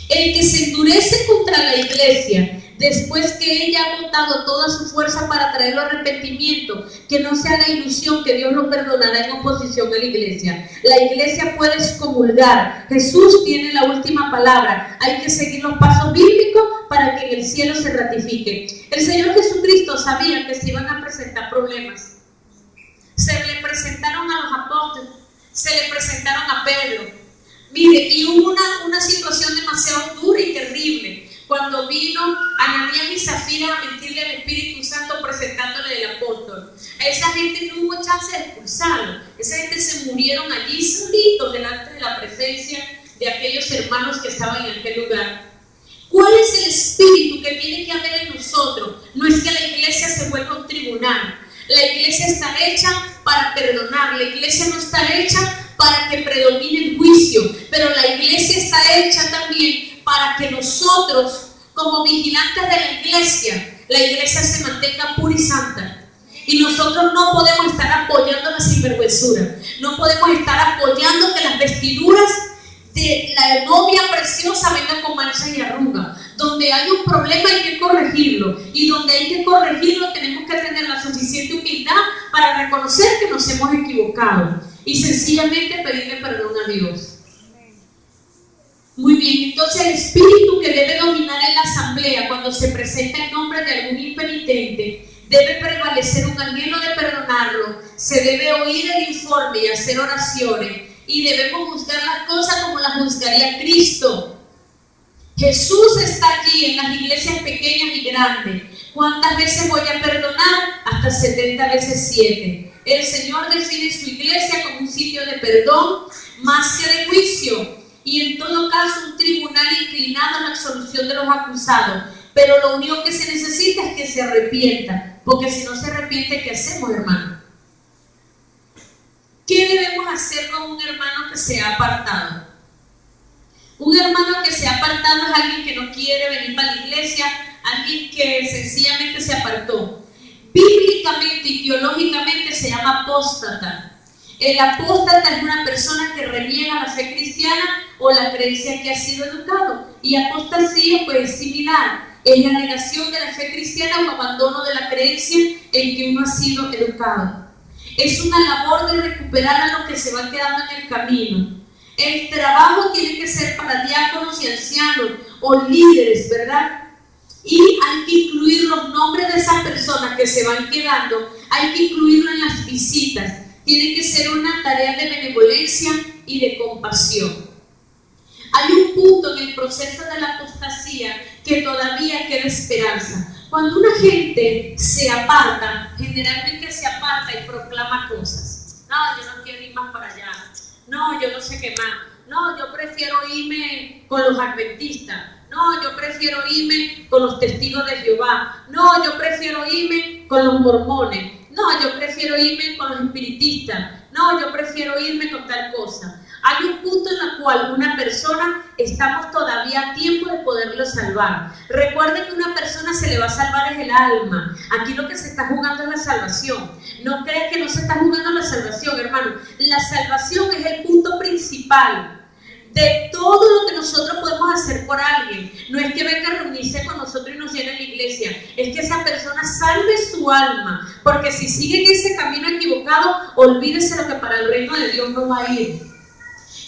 El que se endurece contra la iglesia, después que ella ha botado toda su fuerza para traerlo a arrepentimiento, que no se haga ilusión que Dios lo perdonará en oposición a la iglesia. La iglesia puede excomulgar. Jesús tiene la última palabra. Hay que seguir los pasos bíblicos para que en el cielo se ratifique. El Señor Jesucristo sabía que se iban a presentar problemas. Se le presentaron a los apóstoles, se le presentaron a Pedro. Mire, y hubo una situación demasiado dura y terrible cuando vino Ananías y Zafira a mentirle al Espíritu Santo presentándole el apóstol. A esa gente no hubo chance de expulsarlo. Esa gente se murieron allí solitos delante de la presencia de aquellos hermanos que estaban en aquel lugar. ¿Cuál es el espíritu que tiene que haber en nosotros? No es que la iglesia se vuelva un tribunal. La iglesia está hecha para perdonar. La iglesia no está hecha para que predomine el juicio, pero la iglesia está hecha también para que nosotros, como vigilantes de la iglesia se mantenga pura y santa. Y nosotros no podemos estar apoyando la sinvergüenzura, no podemos estar apoyando que las vestiduras de la novia preciosa vengan con manchas y arrugas. Donde hay un problema hay que corregirlo, y donde hay que corregirlo tenemos que tener la suficiente humildad para reconocer que nos hemos equivocado y sencillamente pedirle perdón a Dios. Muy bien, entonces el espíritu que debe dominar en la asamblea cuando se presenta el nombre de algún impenitente, debe prevalecer un anhelo de perdonarlo, se debe oír el informe y hacer oraciones, y debemos juzgar las cosas como las juzgaría Cristo. Jesús está aquí en las iglesias pequeñas y grandes. ¿Cuántas veces voy a perdonar? Hasta 70 veces 7. El Señor define su iglesia como un sitio de perdón más que de juicio, y en todo caso un tribunal inclinado a la absolución de los acusados. Pero lo único que se necesita es que se arrepienta, porque si no se arrepiente, ¿qué hacemos, hermano? ¿Qué debemos hacer con un hermano que se ha apartado? Un hermano que se ha apartado es alguien que no quiere venir para la iglesia, alguien que sencillamente se apartó. Bíblicamente y teológicamente se llama apóstata. El apóstata es una persona que reniega la fe cristiana o la creencia que ha sido educado. Y apostasía pues es similar, es la negación de la fe cristiana o abandono de la creencia en que uno ha sido educado. Es una labor de recuperar a los que se van quedando en el camino. El trabajo tiene que ser para diáconos y ancianos o líderes, ¿verdad? Y hay que incluir los nombres de esas personas que se van quedando, hay que incluirlo en las visitas. Tiene que ser una tarea de benevolencia y de compasión. Hay un punto en el proceso de la apostasía que todavía queda esperanza. Cuando una gente se aparta, generalmente se aparta y proclama cosas. No, yo no quiero ir más para allá. No, yo no sé qué más. No, yo prefiero irme con los adventistas. No, yo prefiero irme con los testigos de Jehová. No, yo prefiero irme con los mormones. No, yo prefiero irme con los espiritistas. No, yo prefiero irme con tal cosa. Hay un punto en el cual una persona estamos todavía a tiempo de poderlo salvar. Recuerden que una persona se le va a salvar es el alma. Aquí lo que se está jugando es la salvación. No creas que no se está jugando la salvación, hermano. La salvación es el punto principal de todo lo que nosotros podemos hacer por alguien. No es que venga a reunirse con nosotros y nos llene la iglesia, es que esa persona salve su alma, porque si sigue en ese camino equivocado, olvídese lo que para el reino de Dios no va a ir.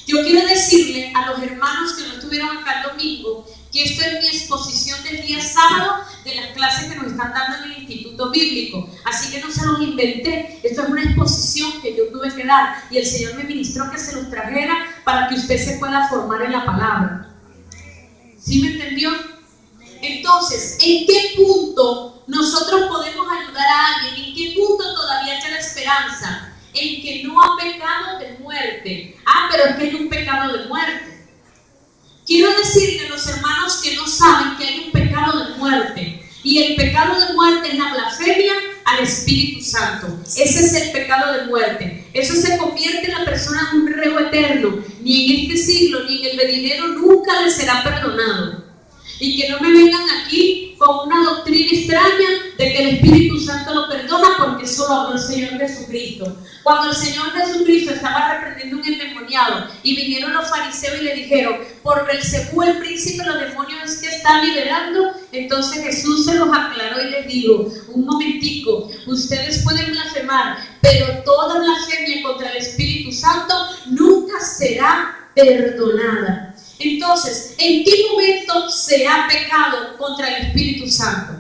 Yo quiero decirle a los hermanos que no estuvieron acá el domingo que esto es mi exposición del día sábado de las clases que nos están dando en el Instituto Bíblico. Así que no se los inventé. Esto es una exposición que yo tuve que dar y el Señor me ministró que se los trajera para que usted se pueda formar en la palabra. ¿Sí me entendió? Entonces, ¿en qué punto nosotros podemos ayudar a alguien? ¿En qué punto todavía queda esperanza? En que no ha pecado de muerte. Pero es que hay un pecado de muerte. Quiero decirle a los hermanos que no saben que hay un pecado de muerte. Y el pecado de muerte es la blasfemia al Espíritu Santo. Ese es el pecado de muerte. Eso se convierte en la persona en un reo eterno. Ni en este siglo, ni en el venidero nunca le será perdonado. Y que no me vengan aquí con una doctrina extraña de que el Espíritu Santo lo perdona porque eso lo habló el Señor Jesucristo. Cuando el Señor Jesucristo estaba reprendiendo un endemoniado y vinieron los fariseos y le dijeron: por Belcebú, el príncipe de los demonios es que está liberando, entonces Jesús se los aclaró y les dijo: un momentico, ustedes pueden blasfemar, pero toda blasfemia contra el Espíritu Santo nunca será perdonada. Entonces, ¿en qué momento se ha pecado contra el Espíritu Santo?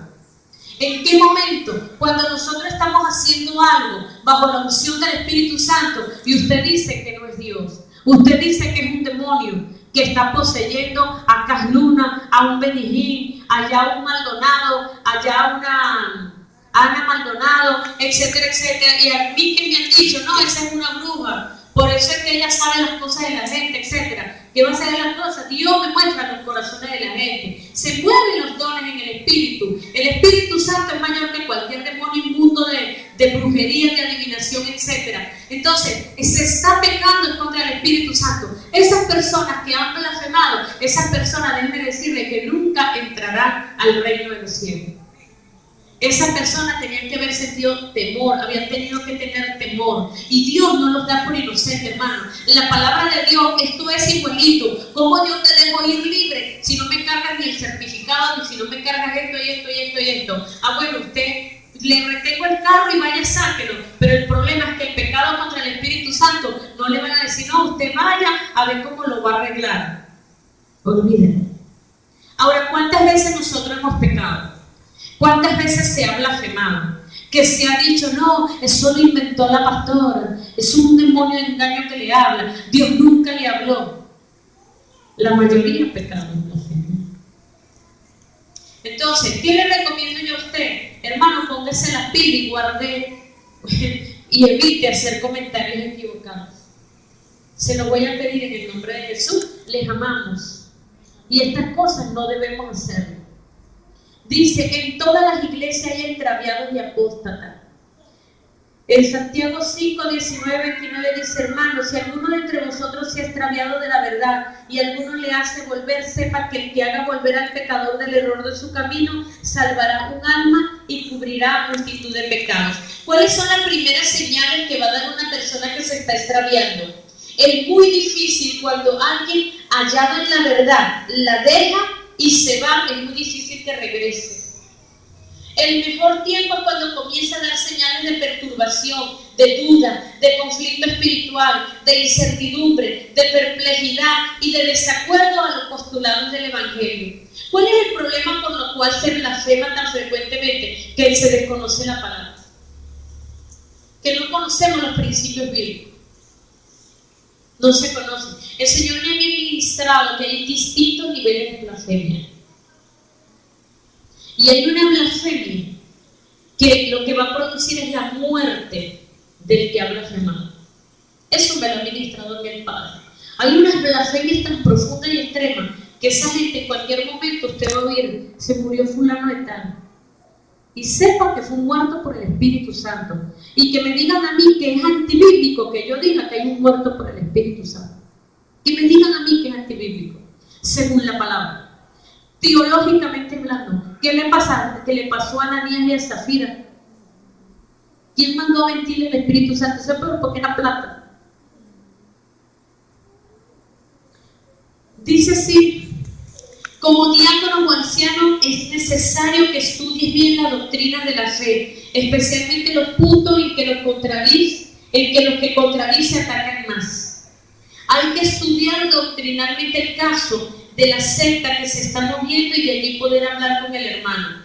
¿En qué momento? Cuando nosotros estamos haciendo algo bajo la unción del Espíritu Santo y usted dice que no es Dios, usted dice que es un demonio que está poseyendo a Casluna, a un Benijín, allá a un Maldonado, allá a una Ana Maldonado, etcétera, etcétera, y a mí que me han dicho: no, esa es una bruja, por eso es que ella sabe las cosas de la gente, etcétera. ¿Qué va a saber las cosas? Dios me muestra los corazones de la gente. Se mueven los dones en el Espíritu. El Espíritu Santo es mayor que cualquier demonio inmundo de brujería, de adivinación, etcétera. Entonces, se está pecando contra el Espíritu Santo. Esas personas que han blasfemado, esas personas, déjenme decirle que nunca entrarán al reino de los cielos. Esas personas tenían que haber sentido temor, habían tenido que tener temor. Y Dios no los da por inocente, hermano. La palabra de Dios, esto es igualito. ¿Cómo yo te dejo ir libre si no me cargas ni el certificado, ni si no me cargas esto y esto y esto y esto? Ah, bueno, usted le retengo el carro y vaya, sáquelo. Pero el problema es que el pecado contra el Espíritu Santo no le van a decir: no, usted vaya a ver cómo lo va a arreglar. Olvídenlo. Ahora, ¿cuántas veces nosotros hemos pecado? ¿Cuántas veces se ha blasfemado? Que se ha dicho: no, eso lo inventó la pastora, es un demonio de engaño que le habla, Dios nunca le habló. La mayoría pecados blasfemia. Entonces, ¿qué le recomiendo yo a usted? Hermano, póngase las pilas y guarde y evite hacer comentarios equivocados. Se lo voy a pedir en el nombre de Jesús. Les amamos y estas cosas no debemos hacerlo. Dice: en todas las iglesias hay extraviados y apóstatas. En Santiago 5, 19, 29 dice: hermanos, si alguno de entre vosotros se ha extraviado de la verdad y alguno le hace volver, sepa que el que haga volver al pecador del error de su camino salvará un alma y cubrirá multitud de pecados. ¿Cuáles son las primeras señales que va a dar una persona que se está extraviando? Es muy difícil cuando alguien hallado en la verdad la deja y se va, es muy difícil que regrese. El mejor tiempo es cuando comienza a dar señales de perturbación, de duda, de conflicto espiritual, de incertidumbre, de perplejidad y de desacuerdo a los postulados del Evangelio. ¿Cuál es el problema por lo cual se blasfema tan frecuentemente? Que se desconoce la palabra, que no conocemos los principios bíblicos. No se conocen. El Señor me ha ministrado que hay distintos niveles de blasfemia. Y hay una blasfemia que lo que va a producir es la muerte del que ha blasfemado. Eso me lo ha ministrado mi Padre. Hay unas blasfemias tan profundas y extremas que esa gente en cualquier momento usted va a oír: se murió fulano de tal. Y sepa que fue muerto por el Espíritu Santo. Y que me digan a mí que es antibíblico que yo diga que hay un muerto por el Espíritu Santo. Y me digan a mí que es antibíblico, según la palabra. Teológicamente hablando, ¿qué le pasó a Ananías y a Zafira? ¿Quién mandó a mentir el Espíritu Santo? ¿Se puede? Porque era plata. Dice así: como diácono o anciano es necesario que estudies bien la doctrina de la fe, especialmente los puntos en que los que contradice atacan más. Hay que estudiar doctrinalmente el caso de la secta que se está moviendo y de allí poder hablar con el hermano.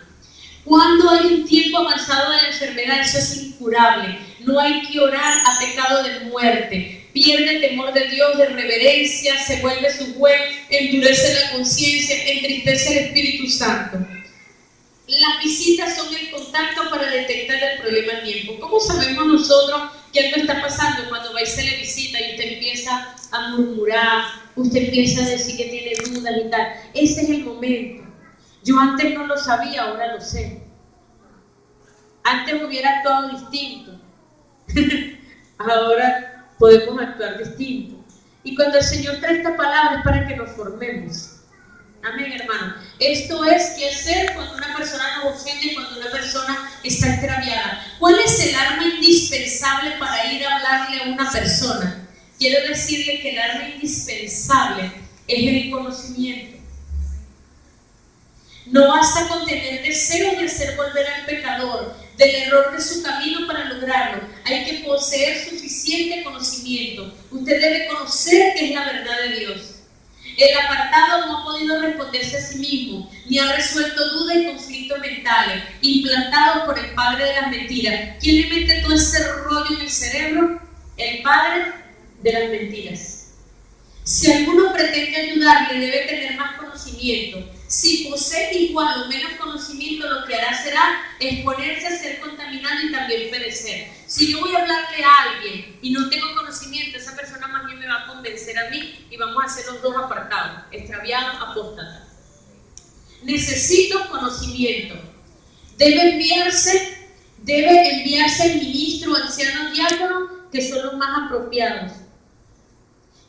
Cuando hay un tiempo avanzado de la enfermedad, eso es incurable. No hay que orar a pecado de muerte. Pierde el temor de Dios, de reverencia, se vuelve su juez, endurece la conciencia, entristece el Espíritu Santo. Las visitas son el contacto para detectar el problema a tiempo. ¿Cómo sabemos nosotros que algo está pasando cuando va y se le visita y usted empieza a murmurar, usted empieza a decir que tiene dudas y tal? Ese es el momento. Yo antes no lo sabía, ahora lo sé. Antes hubiera actuado distinto. Ahora podemos actuar distinto. Y cuando el Señor trae esta palabra es para que nos formemos. Amén, hermano. Esto es qué hacer cuando una persona nos ofende, cuando una persona está extraviada. ¿Cuál es el arma indispensable para ir a hablarle a una persona? Quiero decirle que el arma indispensable es el conocimiento. No basta con tener deseo de hacer volver al pecador del error de su camino para lograrlo. Hay que poseer suficiente conocimiento. Usted debe conocer qué es la verdad de Dios. El apartado no ha podido responderse a sí mismo, ni ha resuelto dudas y conflictos mentales, implantados por el padre de las mentiras. ¿Quién le mete todo ese rollo en el cerebro? El padre de las mentiras. Si alguno pretende ayudarle, debe tener más conocimiento. Si posee igual o menos conocimiento, lo que hará será exponerse a ser contaminado y también perecer. Si yo voy a hablarle a alguien y no tengo conocimiento, esa persona más bien me va a convencer a mí y vamos a hacer los dos apartados, extraviados, apóstatas. Necesito conocimiento. Debe enviarse el ministro, anciano, diácono, que son los más apropiados.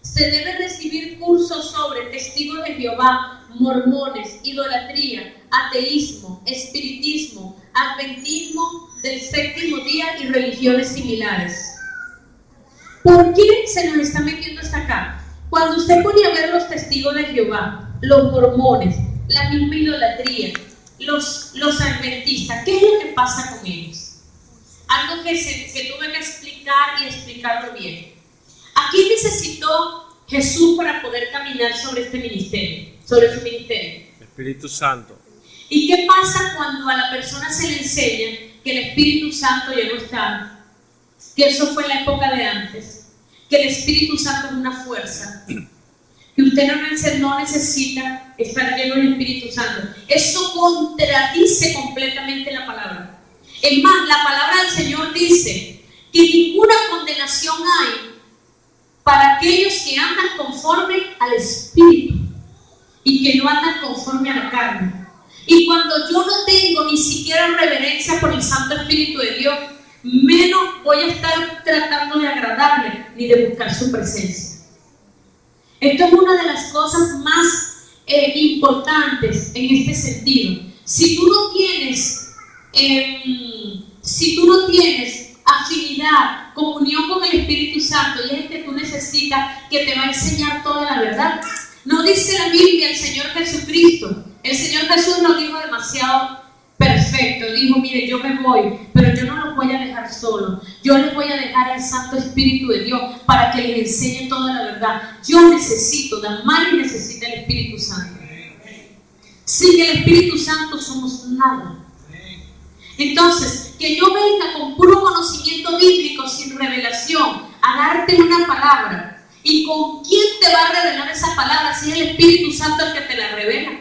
Se debe recibir cursos sobre testigos de Jehová, mormones, idolatría, ateísmo, espiritismo, adventismo del séptimo día y religiones similares. ¿Por qué se nos está metiendo hasta acá? Cuando usted pone a ver los testigos de Jehová, los mormones, la misma idolatría, los adventistas, ¿qué es lo que pasa con ellos? Algo que tuve que explicar y explicarlo bien. ¿A quién necesitó Jesús para poder caminar sobre este ministerio, sobre su ministerio? Espíritu Santo. ¿Y qué pasa cuando a la persona se le enseña que el Espíritu Santo ya no está? Que eso fue en la época de antes, que el Espíritu Santo es una fuerza, que usted no necesita estar lleno del Espíritu Santo. Eso contradice completamente la palabra. Es más, la palabra del Señor dice que ninguna condenación hay para aquellos que andan conforme al Espíritu y que no andan conforme a la carne. Y cuando yo no tengo ni siquiera reverencia por el Santo Espíritu de Dios, menos voy a estar tratando de agradarle ni de buscar su presencia. Esto es una de las cosas más importantes en este sentido. Si tú no tienes afinidad, comunión con el Espíritu Santo, y es el que tú necesitas, que te va a enseñar toda la verdad. No dice la Biblia el Señor Jesucristo. El Señor Jesús nos dijo demasiado perfecto. Dijo, mire, yo me voy, pero yo no los voy a dejar solos. Yo les voy a dejar al Santo Espíritu de Dios para que les enseñe toda la verdad. Yo necesito, Damaris necesita el Espíritu Santo. Sin el Espíritu Santo somos nada. Entonces, que yo venga con puro conocimiento bíblico, sin revelación, a darte una palabra. ¿Y con quién te va a revelar esa palabra? Si es el Espíritu Santo el que te la revela.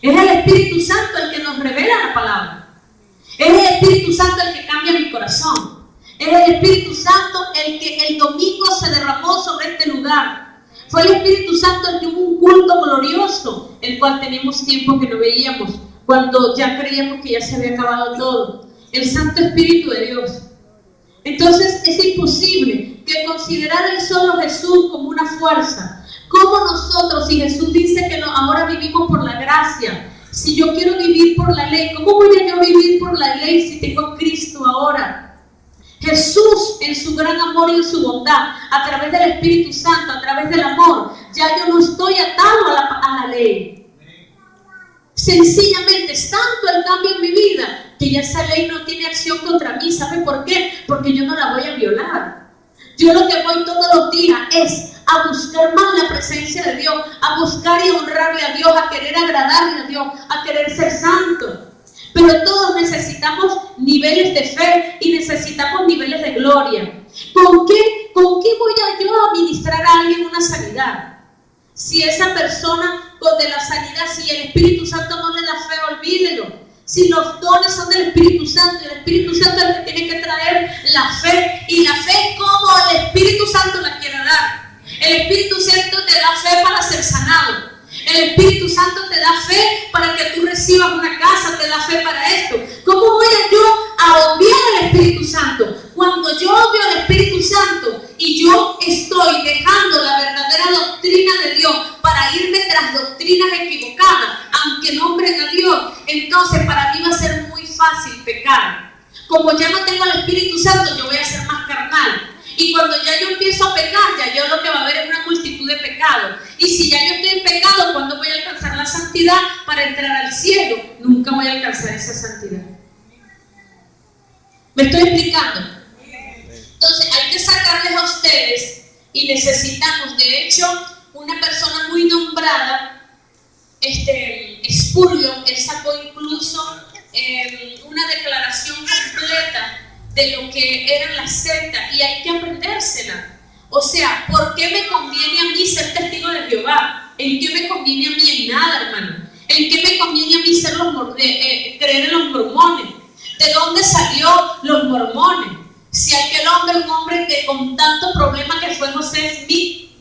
Es el Espíritu Santo el que nos revela la palabra. Es el Espíritu Santo el que cambia mi corazón. Es el Espíritu Santo el que el domingo se derramó sobre este lugar. Fue el Espíritu Santo el que hubo un culto glorioso, el cual teníamos tiempo que no veíamos, cuando ya creíamos que ya se había acabado todo. El Santo Espíritu de Dios. Entonces es imposible que considerar el solo Jesús como una fuerza. ¿Cómo nosotros, si Jesús dice que ahora vivimos por la gracia, si yo quiero vivir por la ley, ¿cómo voy a yo vivir por la ley si tengo a Cristo ahora? Jesús, en su gran amor y en su bondad, a través del Espíritu Santo, a través del amor, ya yo no estoy atado a la ley. Sencillamente es tanto el cambio en mi vida que ya esa ley no tiene acción contra mí. ¿Sabe por qué? Porque yo no la voy a violar. Yo lo que voy todos los días es a buscar más la presencia de Dios, a buscar y honrarle a Dios, a querer agradarle a Dios, a querer ser santo. Pero todos necesitamos niveles de fe y necesitamos niveles de gloria. ¿Con qué voy a yo a ministrar a alguien una sanidad? Si esa persona de la sanidad, si el Espíritu Santo no le da fe, olvídelo. Si los dones son del Espíritu Santo, y el Espíritu Santo es el que tiene que traer la fe, y la fe como el Espíritu Santo la quiere dar. El Espíritu Santo te da fe para ser sanado. El Espíritu Santo te da fe para que tú recibas una casa, te da fe para esto. ¿Cómo voy yo a obviar al Espíritu Santo? Cuando yo obvio al Espíritu Santo y yo estoy dejando la verdadera doctrina de Dios para irme tras doctrina doctrinas equivocadas, aunque nombren a Dios, entonces para mí va a ser muy fácil pecar. Como ya no tengo el Espíritu Santo, yo voy a ser más carnal. Y cuando ya yo empiezo a pecar, ya yo lo que va a haber es una multitud de pecados. Y si ya yo estoy en pecado, ¿cuándo voy a alcanzar la santidad para entrar al cielo? Nunca voy a alcanzar esa santidad. ¿Me estoy explicando? Entonces hay que sacarles a ustedes, y necesitamos, de hecho, una persona muy nombrada, Spurgeon, él sacó incluso una declaración completa de lo que eran las sectas, y hay que aprendérsela. O sea, ¿por qué me conviene a mí ser testigo de Jehová? ¿En qué me conviene a mí? En nada, hermano. ¿En qué me conviene a mí creer en los mormones? ¿De dónde salió los mormones? Si aquel hombre, un hombre que con tanto problema que fue José Smith,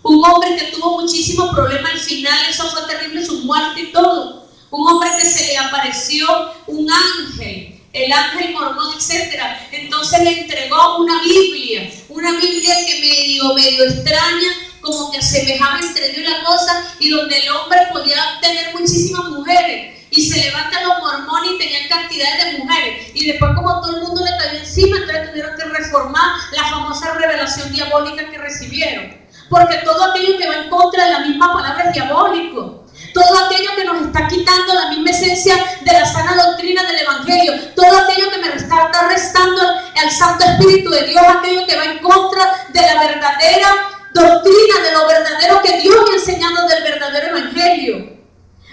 un hombre que tuvo muchísimos problemas al final, eso fue terrible, su muerte y todo. Un hombre que se le apareció un ángel, el ángel mormón, etc. Entonces le entregó una Biblia que medio extraña, como que asemejaba entre Dios y la cosa, y donde el hombre podía tener muchísimas mujeres. Y se levantan los mormones y tenían cantidades de mujeres. Y después, como todo el mundo le cayó encima, entonces tuvieron que reformar la famosa revelación diabólica que recibieron. Porque todo aquello que va en contra de la misma palabra es diabólico. Todo aquello que nos está quitando la misma esencia de la sana doctrina del Evangelio, todo aquello que me está restando al Santo Espíritu de Dios, aquello que va en contra de la verdadera doctrina, de lo verdadero que Dios me ha enseñado del verdadero Evangelio.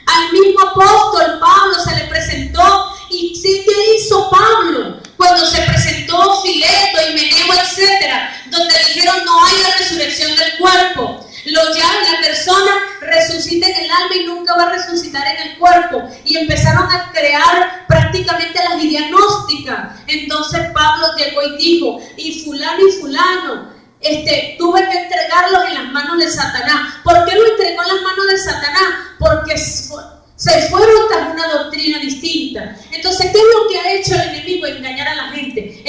Al mismo apóstol Pablo se le presentó, y sí, ¿qué hizo Pablo? Cuando se presentó Fileto, Himeneo, etc., donde dijeron no hay la resurrección del cuerpo. La persona resucita en el alma y nunca va a resucitar en el cuerpo. Y empezaron a crear prácticamente las ideas gnósticas. Entonces Pablo llegó y dijo, y fulano, tuve que entregarlos en las manos de Satanás. ¿Por qué lo entregó en las manos de Satanás? Porque se fueron tras una doctrina distinta. Entonces, ¿qué es lo que ha hecho el enemigo? Engañar a la gente.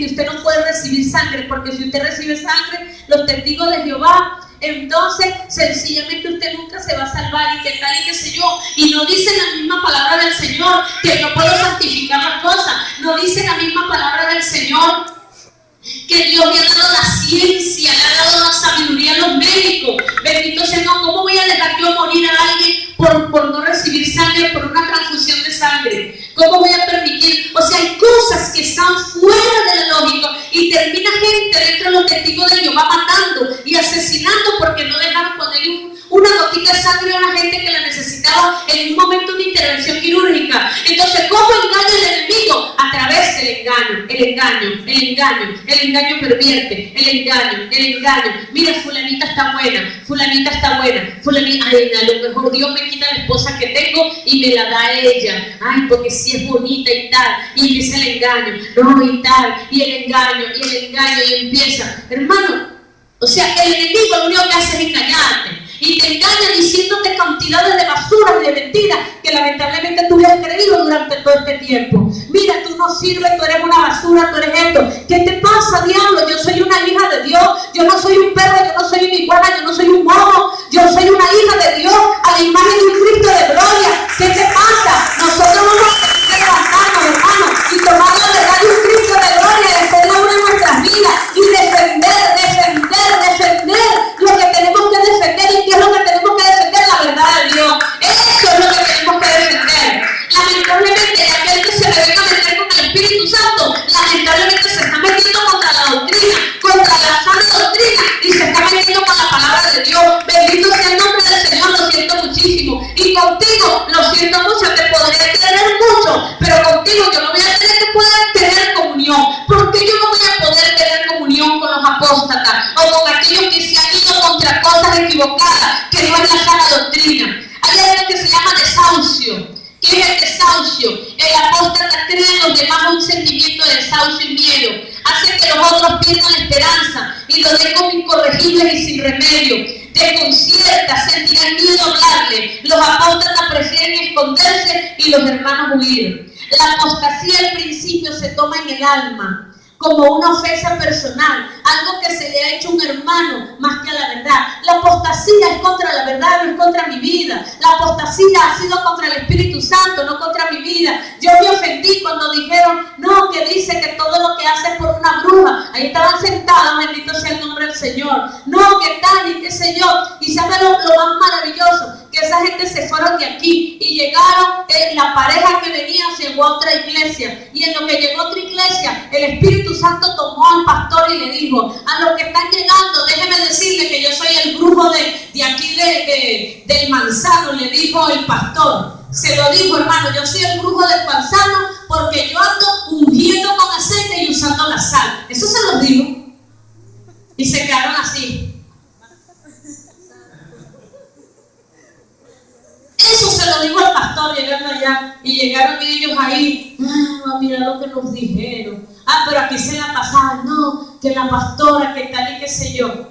Usted no puede recibir sangre, porque si usted recibe sangre, los testigos de Jehová, entonces sencillamente usted nunca se va a salvar, y que tal y qué sé yo. Y no dice la misma palabra del Señor que no puedo santificar las cosas. No dice la misma palabra del Señor que Dios me ha dado la ciencia, le ha dado la sabiduría a los médicos. Bendito sea, no, ¿cómo voy a dejar yo morir a alguien por no recibir sangre, por una transfusión de sangre? ¿Cómo voy a permitir? O sea, hay cosas que están fuera de la lógica, y termina gente dentro de los testigos de Jehová matando y asesinando porque no dejaron poner una gotita de sangre a una gente que la necesitaba en un momento de intervención quirúrgica. Entonces, ¿cómo engaña el enemigo? A través del engaño. El engaño pervierte, el engaño. Mira, fulanita está buena, ay, a lo mejor Dios me quita la esposa que tengo y me la da a ella, ay, porque si es bonita y tal, y empieza el engaño, no, y tal, y el engaño, y empieza, hermano, o sea, el enemigo lo único que hace es engañarte. Y te engaña diciéndote cantidades de basuras y de mentiras que lamentablemente tú le has creído durante todo este tiempo. Mira, tú no sirves, tú eres una basura, tú eres esto. ¿Qué te pasa, diablo? Yo soy una hija de Dios. Yo no soy un perro, yo no soy una iguana, yo no soy un mono. Yo soy una hija de Dios a la imagen de un Cristo de gloria. ¿Qué te pasa? Nosotros vamos a tener que levantarnos, hermano, y tomar la verdad de un Cristo de gloria y hacerla una de nuestras vidas y defender lo que tenemos que defender. ¿Y qué es lo que tenemos que defender? La verdad de Dios. Eso es lo que tenemos que defender. Lamentablemente, aquel que se le venga a meter con el Espíritu Santo, lamentablemente se está metiendo contra la doctrina, contra la sana doctrina, y se está metiendo con la palabra de Dios. Bendito sea el nombre del Señor, lo siento muchísimo. Y contigo, lo siento mucho, te podré tener mucho, pero contigo yo no voy a tener que poder tener comunión. ¿Por qué yo no voy a poder tener comunión con los apóstatas o con aquellos que se han ido contra cosas equivocadas, que no es la sana doctrina? Hay algo que se llama desahucio. ¿Qué es el desahucio? El apóstata crea en los demás un sentimiento de desahucio y miedo. Hace que los otros pierdan la esperanza y los den como incorregibles y sin remedio. Desconcierta, sentirán miedo a hablarle. Los apóstatas prefieren esconderse y los hermanos huir. La apostasía al principio se toma en el alma, como una ofensa personal, algo que se le ha hecho a un hermano más que a la verdad. La apostasía es contra la verdad, no es contra mi vida. La apostasía ha sido contra el Espíritu Santo, no contra mi vida. Yo me ofendí cuando dijeron, no, que dice que todo lo que hace es por una bruja. Ahí estaban sentadas, bendito sea el nombre del Señor. No, que tal y qué sé yo. Y sabe lo más maravilloso, que esa gente se fueron de aquí y llegaron, la pareja que venía llegó a otra iglesia, y en lo que llegó a otra iglesia, el Espíritu Santo tomó al pastor y le dijo, a los que están llegando, déjeme decirle que yo soy el brujo de aquí del Manzano, le dijo el pastor. Se lo digo, hermano, yo soy el brujo del Manzano porque yo ando ungiendo con aceite y usando la sal. Eso se los digo. Y se quedaron así. Eso se lo digo al pastor llegando allá. Y llegaron ellos ahí. Mira lo que nos dijeron. Pero aquí se la pasaban. No, que la pastora, que tal y qué sé yo.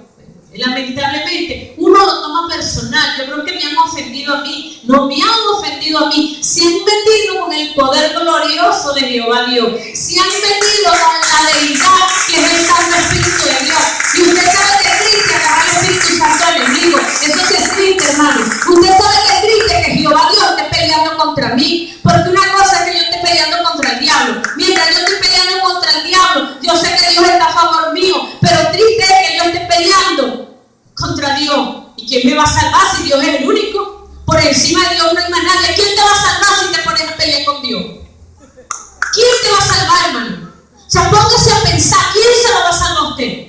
Lamentablemente, uno lo toma personal. Yo creo que me han ofendido a mí. No me han ofendido a mí. Si han venido con el poder glorioso de Jehová Dios. Si han venido con la deidad que es el Santo Espíritu de Dios. Y usted sabe que es triste agarrar el Espíritu Santo al enemigo. Eso sí es triste, hermano. Usted sabe que es triste que Jehová Dios esté peleando contra mí. Porque una cosa es que yo esté peleando contra el diablo. Mientras yo estoy peleando contra el diablo, yo sé que Dios está a favor mío. Pero triste es que yo esté peleando contra Dios. ¿Y quién me va a salvar si Dios es el único? Por encima de Dios no hay más nadie. ¿Quién te va a salvar si te pones a pelear con Dios? ¿Quién te va a salvar, hermano? O sea, póngase a pensar, ¿quién se lo va a salvar a usted?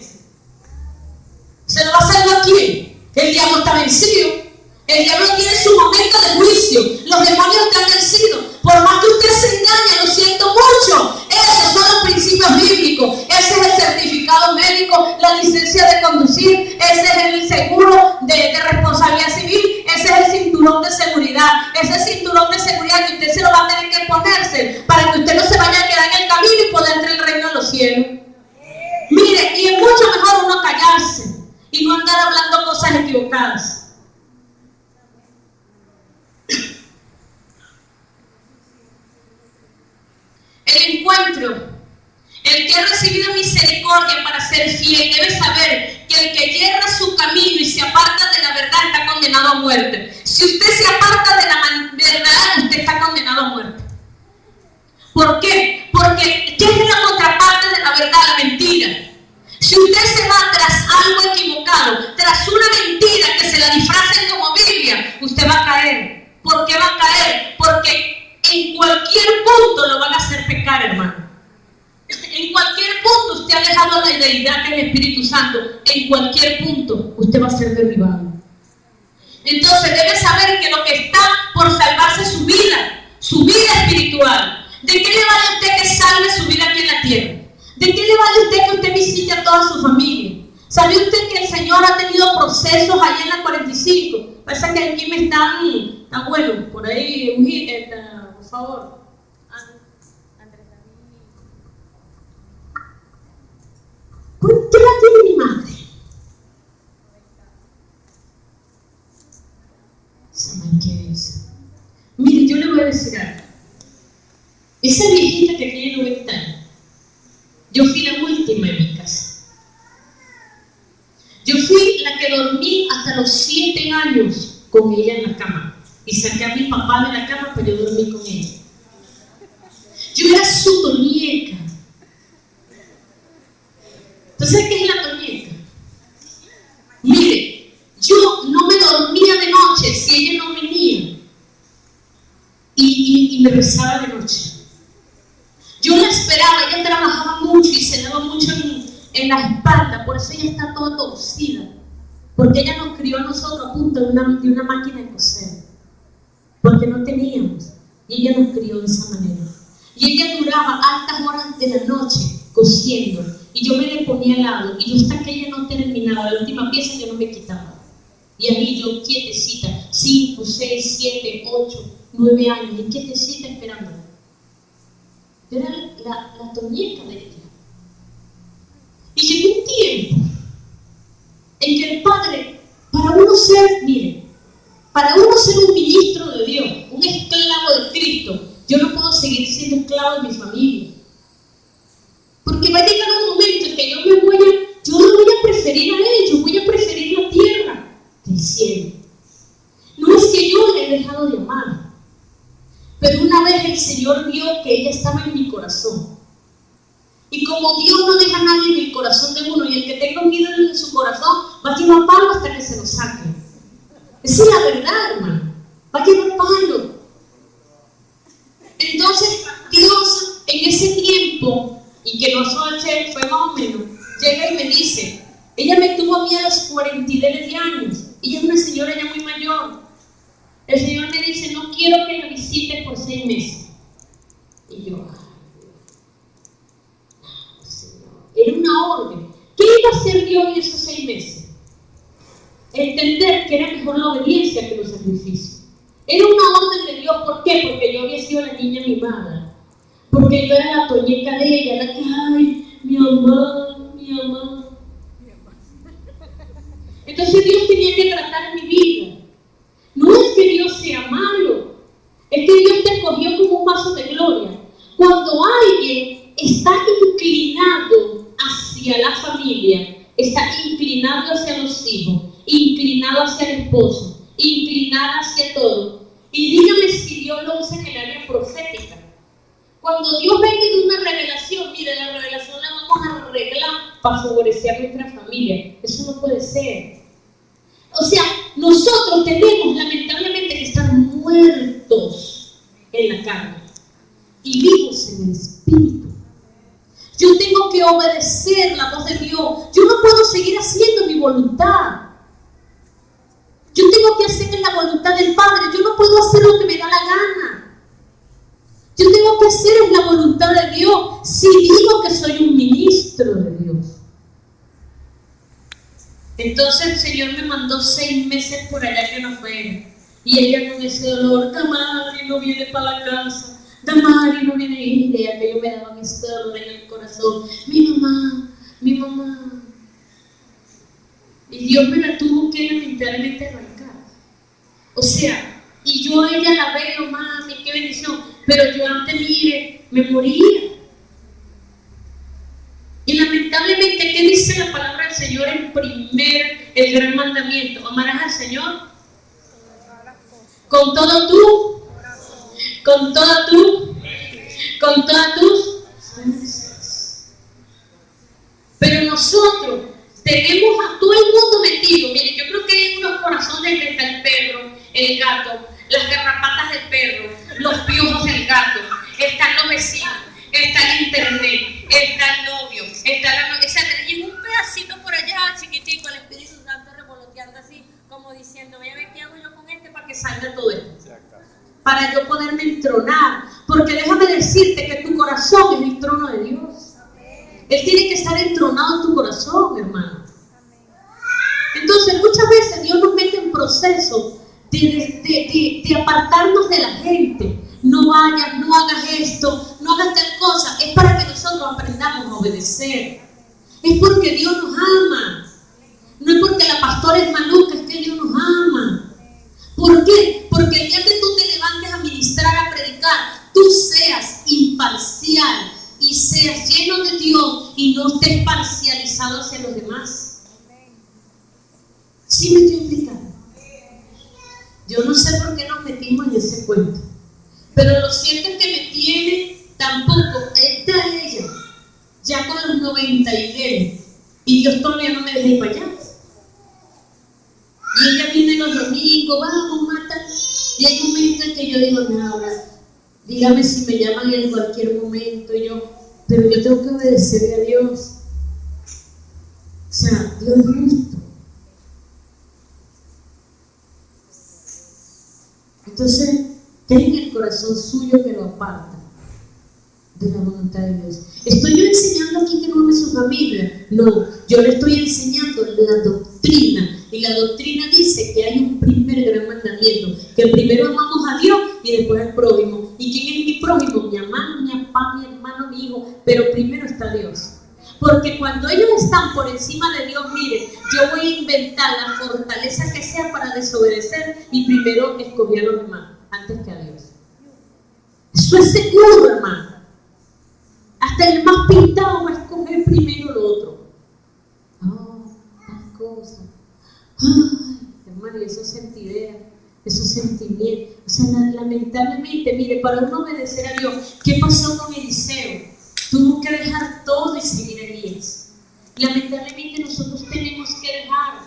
¿Se lo va a salvar a quién? El diablo está vencido. El diablo tiene su momento de juicio. Los demonios están vencidos. Por más que usted se engañe, lo siento mucho. Esos son los principios bíblicos. Ese es el certificado médico, la licencia de conducir. Ese es el seguro de responsabilidad civil. Ese es el cinturón de seguridad. Ese cinturón de seguridad que usted se lo va a tener que ponerse para que usted no se vaya a quedar en el camino y poder entrar en el reino de los cielos. Mire, y es mucho mejor uno callarse y no andar hablando cosas equivocadas. El encuentro. El que ha recibido misericordia para ser fiel debe saber que el que yerra su camino y se aparta de la verdad está condenado a muerte. Si usted se aparta de la verdad, usted está condenado a muerte. ¿Por qué? Porque ¿qué es la contraparte de la verdad? La mentira. Si usted se va tras algo equivocado, tras una mentira que se la disfracen como Biblia, usted va a caer. ¿Por qué va a caer? Porque en cualquier punto lo van a hacer pecar, hermano. En cualquier punto usted ha dejado la deidad del Espíritu Santo. En cualquier punto usted va a ser derribado. Entonces debe saber que lo que está por salvarse es su vida espiritual. ¿De qué le vale a usted que salve su vida aquí en la tierra? ¿De qué le vale a usted que usted visite a toda su familia? ¿Sabe usted que el Señor ha tenido procesos allá en la 45? Pasa que aquí me está bueno, por ahí, por favor. ¿Qué edad tiene mi madre? ¿Saben qué es? Mire, yo le voy a decir algo. Esa viejita que tiene 90 años, yo fui la última en mi casa. Yo fui la que dormí hasta los 7 años con ella en la cama. Y saqué a mi papá de la cama para yo dormir con ella. Yo era su toñeca. Entonces, ¿qué es la toñeca? Mire, yo no me dormía de noche si ella no venía. Y me rezaba de noche. Yo la esperaba, ella trabajaba mucho y se daba mucho en la espalda, por eso ella está toda torcida. Porque ella nos crió a nosotros a punto de una máquina de coser. Porque no teníamos. Y ella nos crió de esa manera. Y ella duraba altas horas de la noche cosiendo. Y yo me le ponía al lado. Y yo hasta que ella no terminaba la última pieza, yo no me quitaba. Y ahí yo quietecita, 5, 6, 7, 8, 9 años, y quietecita esperándola. Yo era la toñeca de ella. Y llegó un tiempo en que el Padre, para uno ser un ministro de Dios, un esclavo de Cristo, yo no puedo seguir siendo esclavo de mi familia. Porque va a llegar un Y como Dios no deja a nadie en el corazón de uno, y el que tenga un ídolo en su corazón va a llevar palo hasta que se lo saque. Esa es la verdad, hermano. Va a llevar palo. Entonces, Dios en ese tiempo, y que no fue más o menos, llega y me dice, ella me tuvo a mí a los 40 años. Ella es una señora ya muy mayor. El Señor me dice, no quiero que la visites por 6 meses. Y yo, era una orden. ¿Qué iba a hacer Dios en esos 6 meses? Entender que era mejor la obediencia que los sacrificios. Era una orden de Dios. ¿Por qué? Porque yo había sido la niña mimada. Porque yo era la toñeca de ella, la que, ay, mi mamá, mi mamá. Entonces Dios tenía que tratar mi vida. No es que Dios sea malo, es que Dios te escogió como un vaso de gloria. Cuando alguien está inclinado hacia la familia, está inclinado hacia los hijos, inclinado hacia el esposo, inclinado hacia todo. Y dígame si Dios lo usa en el área profética. Cuando Dios venga de una revelación, mire, la revelación la vamos a arreglar para favorecer a nuestra familia. Eso no puede ser. O sea, nosotros tenemos lamentablemente que estar muertos en la carne y vivos en el espíritu. Yo tengo que obedecer la voz de Dios. Yo no puedo seguir haciendo mi voluntad. Yo tengo que hacer la voluntad del Padre. Yo no puedo hacer lo que me da la gana. Yo tengo que hacer la voluntad de Dios si digo que soy un ministro de Dios. Entonces el Señor me mandó 6 meses por allá que no fue. Y ella con ese dolor, Damari no viene para la casa. Damari no viene. Idea que yo me daba ese dolor en el corazón. Mi mamá, mi mamá. Y Dios me la tuvo que lamentablemente arrancar. O sea, y yo a ella la veo, mami, qué bendición. Pero yo antes, mire, me moría. Y lamentablemente, ¿qué dice la palabra del Señor en el gran mandamiento? Amarás al Señor con todo tú, con todas tus fuerzas. Pero nosotros tenemos a todo el mundo metido. Miren, yo creo que hay unos corazones que está el perro, el gato, las garrapatas del perro, los piojos del gato, están los vecinos, está el internet, está el novio, está la novia, y un pedacito por allá chiquitico, el Espíritu Santo revoloteando así, como diciendo, voy a ver qué hago yo con este para que salga todo esto. Para yo poderme entronar, porque déjame decirte que tu corazón es el trono de Dios. Él tiene que estar entronado en tu corazón, hermano. Entonces muchas veces Dios nos mete en proceso de apartarnos de la gente. No vayas, no hagas esto, no hagas tal cosa. Es para que nosotros aprendamos a obedecer. Es porque Dios nos ama. No es porque la pastora es maluca, es que Dios nos ama. ¿Por qué? Porque el día que tú te levantes a ministrar, a predicar, tú seas imparcial y seas lleno de Dios y no estés parcializado hacia los demás. ¿Sí me estoy explicando? Yo no sé por qué nos metimos en ese cuento, pero lo cierto es que me tiene tampoco, está ella, ya con los 90 y Dios todavía no me deja ir para allá. Y ella viene los domingos, vamos, mata. Y hay momentos en que yo digo, Laura, dígame si me llaman en cualquier momento. Pero yo tengo que obedecerle a Dios. O sea, Dios es justo. Entonces, ¿qué hay en el corazón suyo que lo aparta de la voluntad de Dios? ¿Estoy yo enseñando aquí que no ame su familia? No, yo le estoy enseñando la doctrina. Y la doctrina dice que hay un primer gran mandamiento, que primero amamos a Dios y después al prójimo. ¿Y quién es mi prójimo? Mi hermano, mi papá, mi hermano, mi hijo. Pero primero está Dios. Porque cuando ellos están por encima de Dios, miren, yo voy a inventar la fortaleza que sea para desobedecer y primero escogí a los demás antes que a Dios. Eso es seguro, hermano. Hasta el más pintado va a escoger primero lo otro. Tal cosa. Ay, hermano, y esos sentideras, esos sentimientos. O sea, lamentablemente, mire, para uno obedecer a Dios, ¿qué pasó con Eliseo? Tuvo que dejar todo y seguir a Elías. Lamentablemente nosotros tenemos que dejar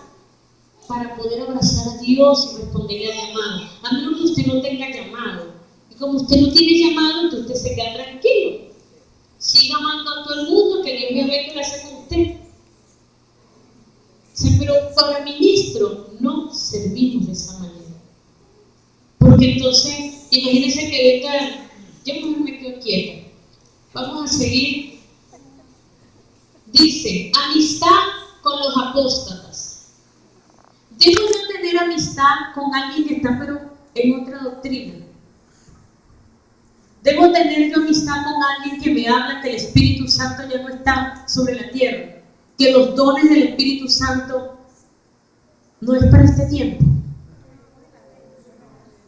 para poder abrazar a Dios y responderle al llamado. A menos que usted no tenga llamado. Y como usted no tiene llamado, entonces usted se queda tranquilo. Siga amando a todo el mundo, que Dios me ve qué hace con usted. Sí, pero para ministro no servimos de esa manera. Porque entonces, imagínense que venga, yo mejor me quedo quieta. Vamos a seguir. Dice, amistad con los apóstatas. Debo no tener amistad con alguien que está pero en otra doctrina. Debo tener yo amistad con alguien que me habla que el Espíritu Santo ya no está sobre la tierra, que los dones del Espíritu Santo no es para este tiempo,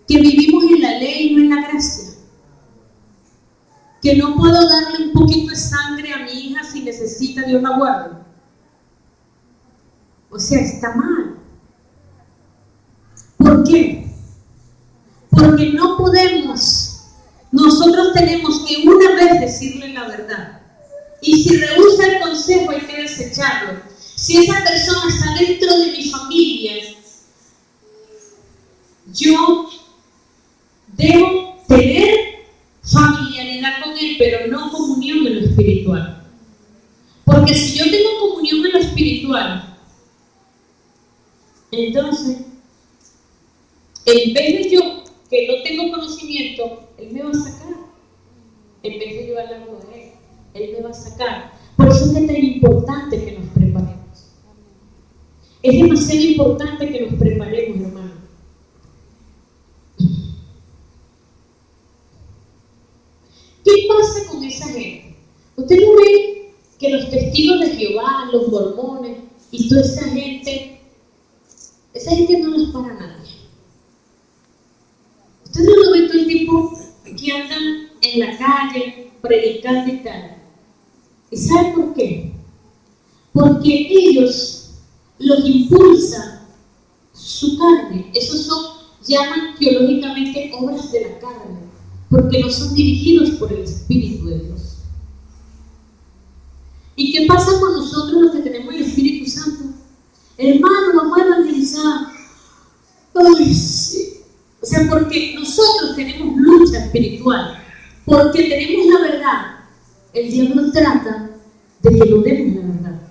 que vivimos en la ley y no en la gracia, que no puedo darle un poquito de sangre a mi hija si necesita, Dios la guarde. O sea, está mal. ¿Por qué? Porque no podemos, nosotros tenemos que una vez decirle la verdad. Y si rehúsa el consejo hay que desecharlo. Si esa persona está dentro de mi familia, yo debo tener familiaridad con él, pero no comunión en lo espiritual. Porque si yo tengo comunión en lo espiritual, entonces, en vez de yo, que no tengo conocimiento, él me va a sacar. En vez de yo hablarlo de él me va a sacar. Por eso es que es tan importante que nos preparemos. Es demasiado importante que nos preparemos, hermano. ¿Qué pasa con esa gente? Usted no ve que los testigos de Jehová, los mormones y toda esa gente no los para nadie. Usted no lo ve todo el tiempo que andan en la calle predicando y tal. ¿Y sabe por qué? Porque ellos los impulsa su carne. Esos son, llaman teológicamente obras de la carne, porque no son dirigidos por el Espíritu de Dios. ¿Y qué pasa con nosotros los que tenemos el Espíritu Santo? Hermano, vamos a evangelizar. Ay, sí. O sea, porque nosotros tenemos lucha espiritual, porque tenemos la verdad. El diablo trata de que no demos la verdad,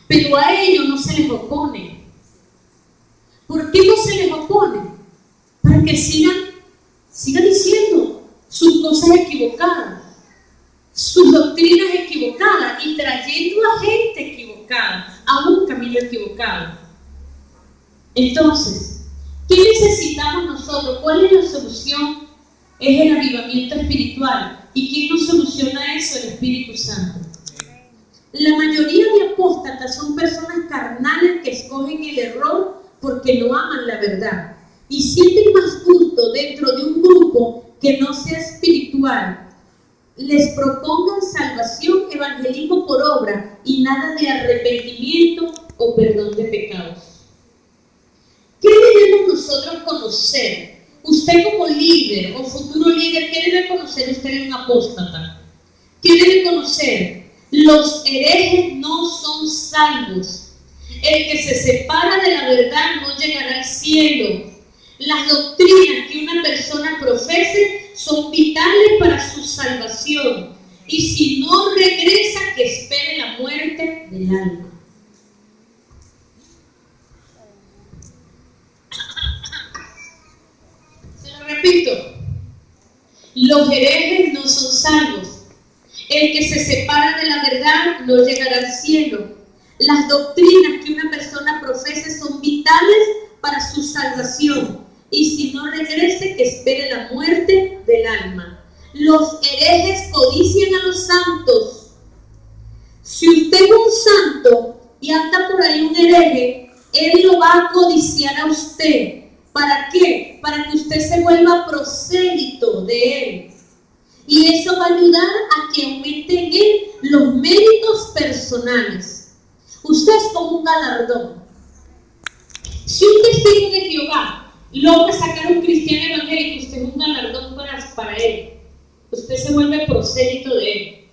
pero a ellos no se les opone. ¿Por qué no se les opone? Para que sigan diciendo sus cosas equivocadas, sus doctrinas equivocadas y trayendo a gente equivocada a un camino equivocado. Entonces, ¿qué necesitamos nosotros? ¿Cuál es la solución? Es el avivamiento espiritual. ¿Y quién nos soluciona eso? El Espíritu Santo. La mayoría de apóstatas son personas carnales que escogen el error porque no aman la verdad y sienten más gusto dentro de un grupo que no sea espiritual. Les propongan salvación, evangelismo por obra y nada de arrepentimiento o perdón de pecados. ¿Qué debemos nosotros conocer? Usted como líder o futuro líder, ¿qué debe conocer usted de un apóstata? ¿Qué debe conocer? Los herejes no son salvos. El que se separa de la verdad no llegará al cielo. Las doctrinas que una persona profese son vitales para su salvación. Y si no regresa, que espere la muerte del alma. Repito, los herejes no son salvos. El que se separa de la verdad no llegará al cielo. Las doctrinas que una persona profese son vitales para su salvación. Y si no regrese, que espere la muerte del alma. Los herejes codician a los santos. Si usted es un santo y anda por ahí un hereje, él lo va a codiciar a usted. ¿Para qué? Para que usted se vuelva prosélito de él. Y eso va a ayudar a que aumente en él los méritos personales. Usted es como un galardón. Si un testigo de Jehová logra sacar a un cristiano evangélico, usted es un galardón para él. Usted se vuelve prosélito de él.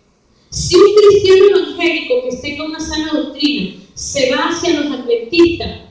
Si un cristiano evangélico que tenga una sana doctrina se va hacia los adventistas,